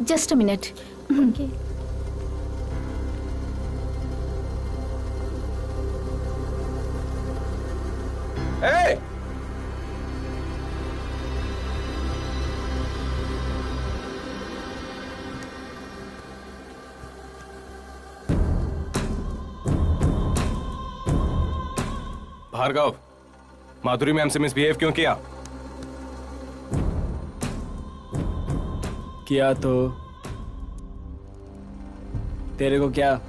Just a minute. Okay. Hey! Bhargav, Madhuri ma'am से मिसबिहेव क्यों किया? किया तो तेरे को क्या?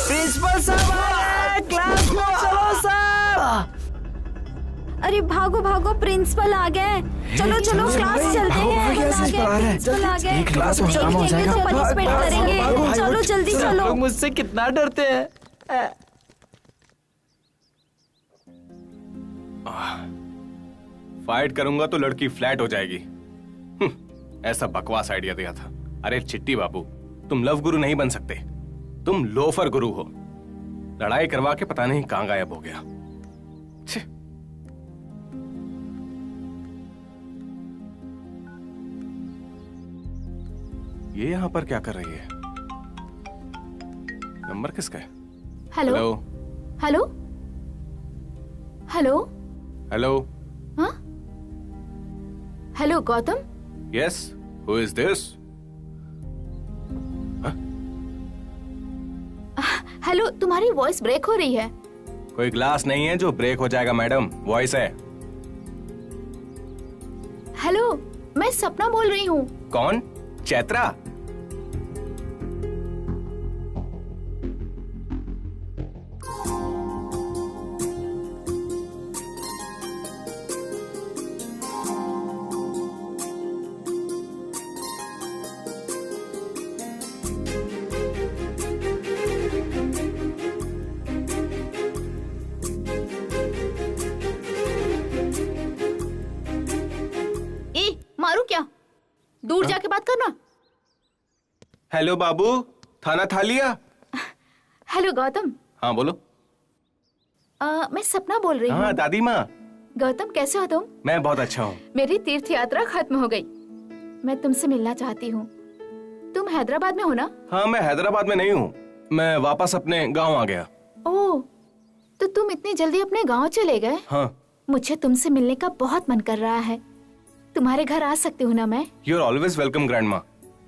प्रिंसिपल साहब आ गए, क्लास में चलो सब। अरे भागो भागो, प्रिंसिपल आ गए। चलो चलो क्लास चलते हैं। प्रिंसिपल आ गए, क्लास में ड्रामा हो जाएगा। पनिशमेंट करेंगे। चलो जल्दी चलो। लोग मुझसे कितना डरते हैं। फाइट करूंगा तो लड़की फ्लैट हो जाएगी। ऐसा बकवास आइडिया दिया था। अरे चिट्टी बाबू, तुम लव गुरु नहीं बन सकते, तुम लोफर गुरु हो। लड़ाई करवा के पता नहीं कहां गायब हो गया। छे। ये यहां पर क्या कर रही है? नंबर किसका है? Hello hello hello hello. हाँ hello Gautam. Yes, who is this? Hello, तुम्हारी वॉइस ब्रेक हो रही है। कोई ग्लास नहीं है जो ब्रेक हो जाएगा मैडम, वॉइस है। हेलो, मैं सपना बोल रही हूँ। कौन? चैत्रा? मारू क्या? दूर जाके बात करना। हेलो बाबू, खाना खा लिया? हेलो गौतम। हाँ बोलो। मैं सपना बोल रही हूँ। हाँ दादी माँ। गौतम कैसे हो तुम? मैं बहुत अच्छा हूँ। मेरी तीर्थ यात्रा खत्म हो गई। मैं तुमसे मिलना चाहती हूँ। तुम हैदराबाद में हो ना? हाँ, मैं हैदराबाद में नहीं हूँ, मैं वापस अपने गांव आ गया। ओह, तो तुम इतनी जल्दी अपने गांव चले गए? हाँ। मुझे तुमसे मिलने का बहुत मन कर रहा है। तुम्हारे घर आ सकती हूँ ना मैं? You are always welcome grandma.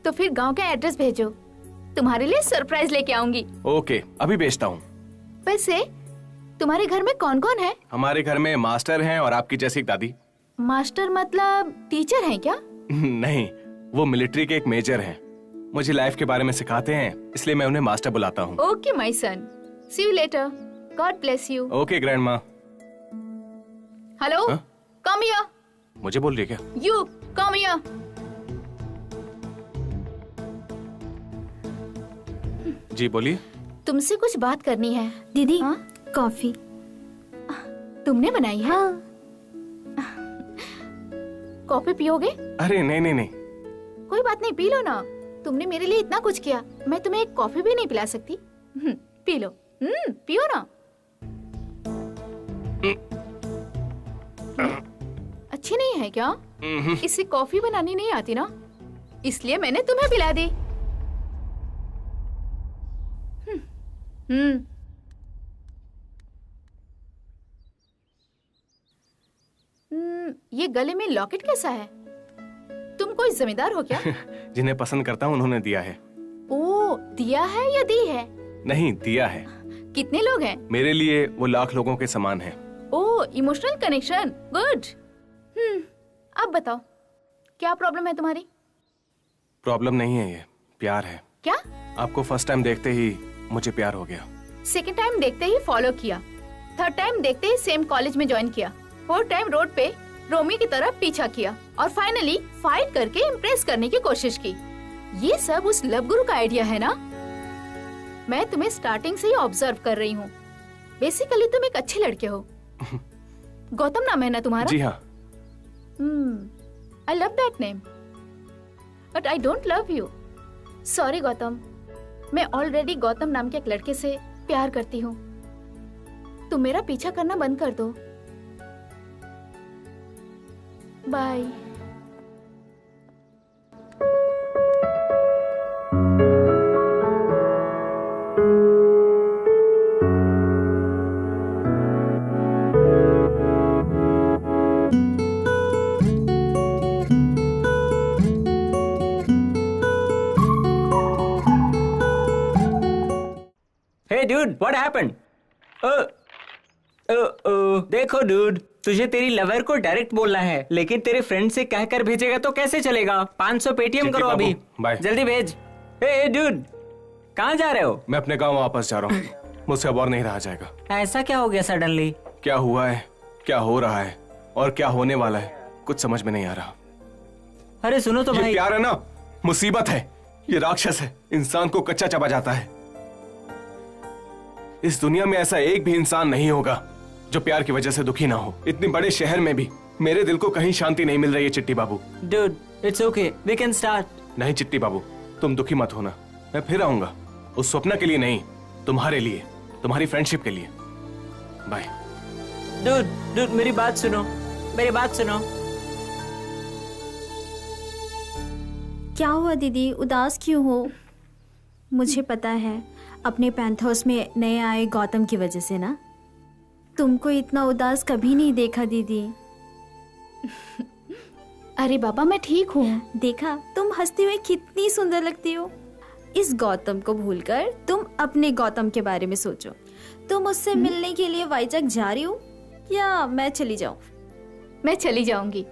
तो फिर गांव का एड्रेस भेजो, तुम्हारे लिए सरप्राइज लेके आऊंगी। ओके, अभी भेजता हूँ। वैसे तुम्हारे घर में कौन कौन है? हमारे घर में मास्टर हैं और आपकी जैसी एक दादी। मास्टर मतलब टीचर हैं क्या? नहीं, वो मिलिट्री के एक मेजर हैं। मुझे लाइफ के बारे में सिखाते हैं, इसलिए मैं उन्हें मास्टर बुलाता हूँ। Okay my son, see you later, god bless you. Okay grandma. Hello, come here. मुझे बोल रही है क्या? You come here. जी बोलिए। तुमसे कुछ बात करनी है। दीदी कॉफी तुमने बनाई है? हाँ। कॉफी पियोगे? अरे नहीं नहीं नहीं। कोई बात नहीं, पी लो ना। तुमने मेरे लिए इतना कुछ किया, मैं तुम्हें एक कॉफी भी नहीं पिला सकती? P low. पियो ना। अच्छी नहीं है क्या? इससे कॉफी बनानी नहीं आती ना, इसलिए मैंने तुम्हें पिला दी। ये गले में लॉकेट कैसा है? तुम कोई जमींदार हो क्या? जिन्हें पसंद करता हूँ उन्होंने दिया है। ओ, दिया है या दी है? नहीं, दिया है। कितने लोग हैं? मेरे लिए वो लाख लोगों के समान है। ओ, इमोशनल कनेक्शन, गुड। अब बताओ, क्या प्रॉब्लम है तुम्हारी? प्रॉब्लम नहीं है, ये प्यार है। क्या? आपको फर्स्ट टाइम देखते ही मुझे प्यार हो गया। सेकंड टाइम देखते ही फॉलो किया, थर्ड टाइम देखते ही सेम कॉलेज में ज्वाइन किया, फोर्थ टाइम रोड पे रोमी की तरह पीछा किया, और फाइनली फाइट करके इम्प्रेस करने की कोशिश की। ये सब उस लव गुरु का आइडिया है ना? मैं तुम्हें स्टार्टिंग से ही ऑब्जर्व कर रही हूँ। बेसिकली तुम एक अच्छे लड़के हो। गौतम नाम है ना तुम्हारा? जी हाँ। I love that name, but I don't love you. Sorry Gautam, मैं ऑलरेडी गौतम नाम के एक लड़के से प्यार करती हूँ। तुम मेरा पीछा करना बंद कर दो। Bye. Hey dude, what happened? देखो dude, तुझे तेरी लवर को डायरेक्ट बोलना है, लेकिन तेरे फ्रेंड से कहकर भेजेगा तो कैसे चलेगा? 500 पेटीएम करो अभी, जल्दी भेज। Hey dude, कहाँ जा रहे हो? मैं अपने गांव वापस जा रहा हूँ, मुझसे अब और नहीं रहा जाएगा। ऐसा क्या हो गया सडनली? क्या हुआ है, क्या हो रहा है और क्या होने वाला है, कुछ समझ में नहीं आ रहा। अरे सुनो तो भाई, ये प्यार है ना, मुसीबत है, ये राक्षस है, इंसान को कच्चा चबा जाता है। इस दुनिया में ऐसा एक भी इंसान नहीं होगा जो प्यार की वजह से दुखी ना हो। इतने बड़े शहर में भी मेरे दिल को कहीं शांति नहीं मिल रही है चिट्टी बाबू। Dude, it's okay, we can start. नहीं चिट्टी बाबू, तुम दुखी मत होना, मैं फिर आऊंगा, उस स्वप्न के लिए नहीं, तुम्हारे लिए, तुम्हारी फ्रेंडशिप के लिए। बाय। Dude, मेरी बात सुनो, मेरी बात सुनो। क्या हुआ दीदी, उदास क्यों हो? मुझे पता है, अपने पैंथर्स में नए आए गौतम की वजह से ना। तुमको इतना उदास कभी नहीं देखा दीदी। अरे बाबा, मैं ठीक हूँ। देखा, तुम हंसते हुए कितनी सुंदर लगती हो। इस गौतम को भूलकर तुम अपने गौतम के बारे में सोचो। तुम उससे मिलने के लिए वाइजैक जा रही हो या मैं चली जाऊं? मैं चली जाऊंगी।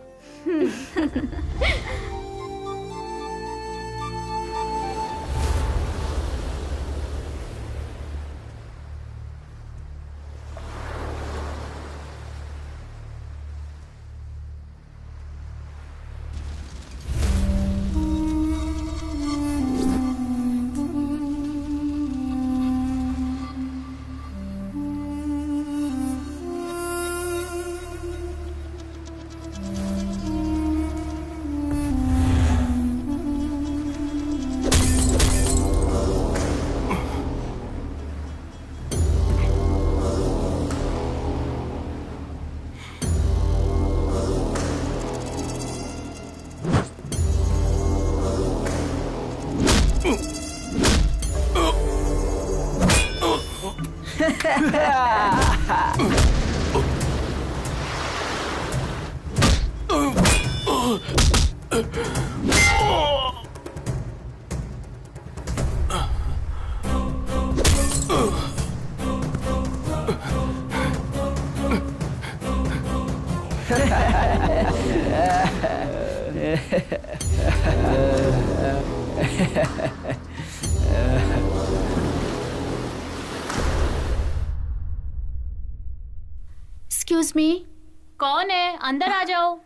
Excuse me. कौन है? अंदर आ जाओ।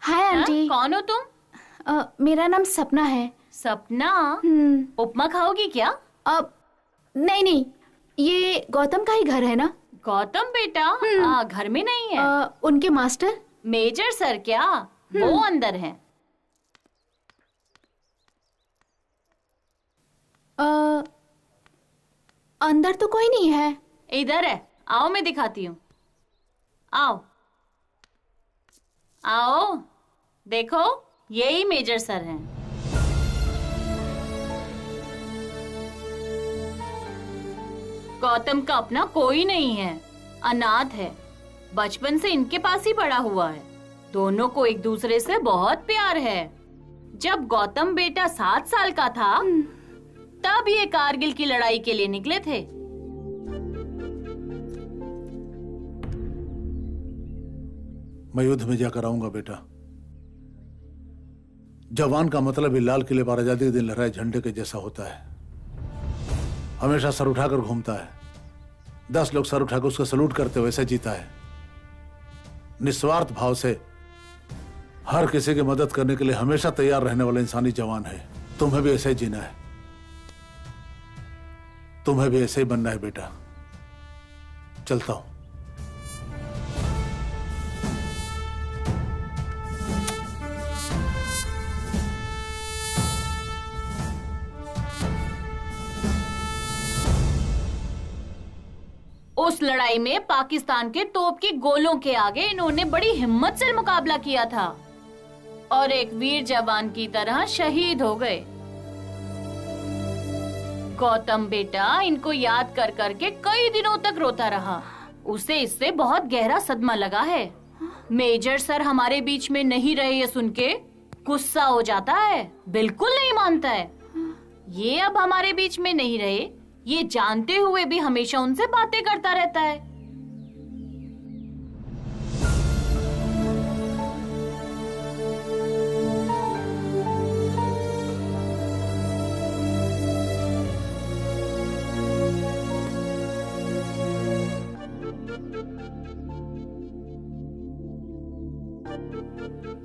Hi aunty. कौन हो तुम? मेरा नाम सपना है। सपना? उपमा खाओगी क्या? नहीं, ये गौतम का ही घर है ना? गौतम बेटा घर में नहीं है। उनके मास्टर मेजर सर क्या? वो अंदर हैं। अंदर तो कोई नहीं है। इधर है, आओ मैं दिखाती हूँ। आओ आओ, देखो यही मेजर सर हैं। गौतम का अपना कोई नहीं है, अनाथ है, बचपन से इनके पास ही पड़ा हुआ है। दोनों को एक दूसरे से बहुत प्यार है। जब गौतम बेटा 7 साल का था तब ये कारगिल की लड़ाई के लिए निकले थे। मैं युद्ध में जाकर आऊंगा बेटा। जवान का मतलब ही लाल किले पर आजादी के दिन लहराए झंडे के जैसा होता है। हमेशा सर उठाकर घूमता है। 10 लोग सर उठाकर उसका सलूट करते हुए ऐसे जीता है। निस्वार्थ भाव से हर किसी की मदद करने के लिए हमेशा तैयार रहने वाला इंसानी जवान है। तुम्हें भी ऐसे ही जीना है, तुम्हें भी ऐसे ही बनना है बेटा। चलता हूं। उस लड़ाई में पाकिस्तान के तोप की गोलों के आगे इन्होंने बड़ी हिम्मत से मुकाबला किया था और एक वीर जवान की तरह शहीद हो गए। गौतम बेटा इनको याद कर करके कई दिनों तक रोता रहा। उसे इससे बहुत गहरा सदमा लगा है। मेजर सर हमारे बीच में नहीं रहे ये सुन के गुस्सा हो जाता है, बिल्कुल नहीं मानता है। ये अब हमारे बीच में नहीं रहे, ये जानते हुए भी हमेशा उनसे बातें करता रहता है।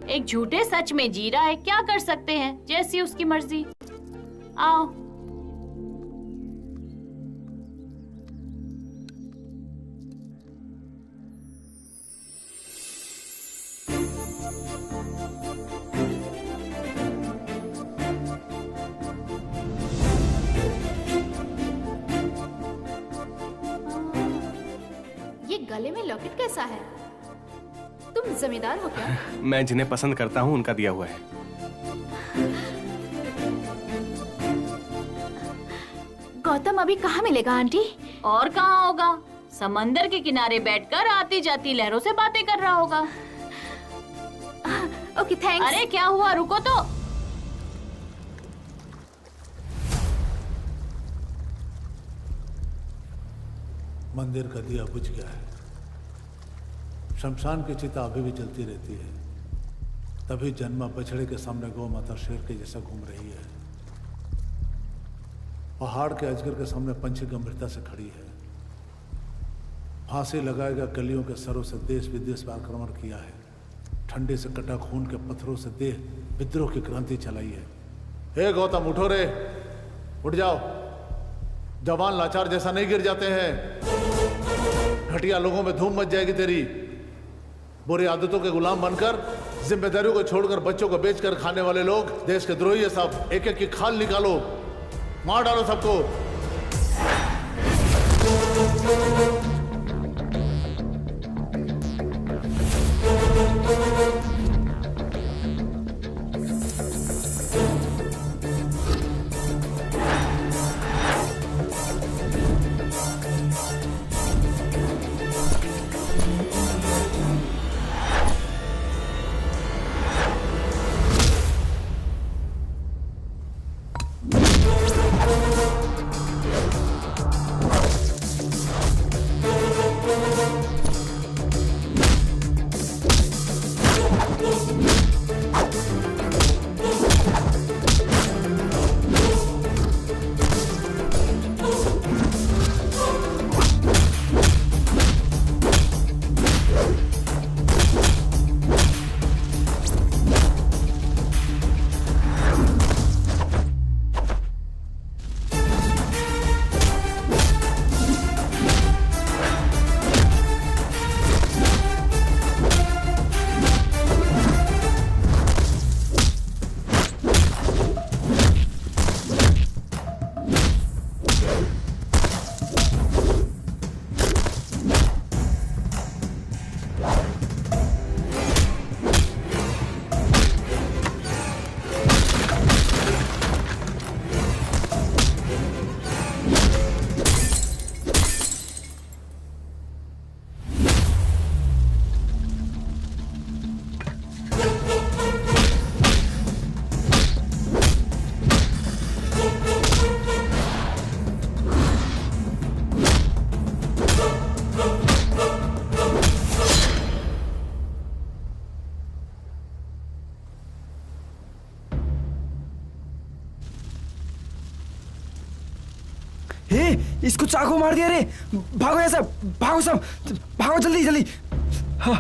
एक झूठे सच में जी रहा है, क्या कर सकते हैं, जैसी उसकी मर्जी। आओ। ये गले में लॉकेट कैसा है? तुम जमींदार हो क्या? मैं जिन्हें पसंद करता हूँ उनका दिया हुआ है। गौतम अभी कहाँ मिलेगा आंटी? और कहाँ होगा, समंदर के किनारे बैठकर आती जाती लहरों से बातें कर रहा होगा। Okay thanks. अरे क्या हुआ, रुको तो। मंदिर का दिया बुझ गया है, शमशान की चिता अभी भी जलती रहती है। तभी जन्मा बछड़े के सामने गौ माता शेर के जैसा घूम रही है। पहाड़ के अजगर के सामने पंछी गंभीरता से खड़ी है। फांसी लगाएगा गलियों के सरों से देश विदेश में आक्रमण किया है। ठंडे से कटा खून के पत्थरों से देह विद्रोह की क्रांति चलाई है। हे गौतम उठो रे, उठ जाओ। जवान लाचार जैसा नहीं गिर जाते हैं। घटिया लोगों में धूम मच जाएगी तेरी। बुरी आदतों के गुलाम बनकर, जिम्मेदारियों को छोड़कर बच्चों को बेचकर खाने वाले लोग देश के द्रोही है सब। एक एक की खाल निकालो, मार डालो सबको। इसको चाकू मार दिया रे। भागो यहाँ सब, भागो सब, भागो जल्दी जल्दी। हाँ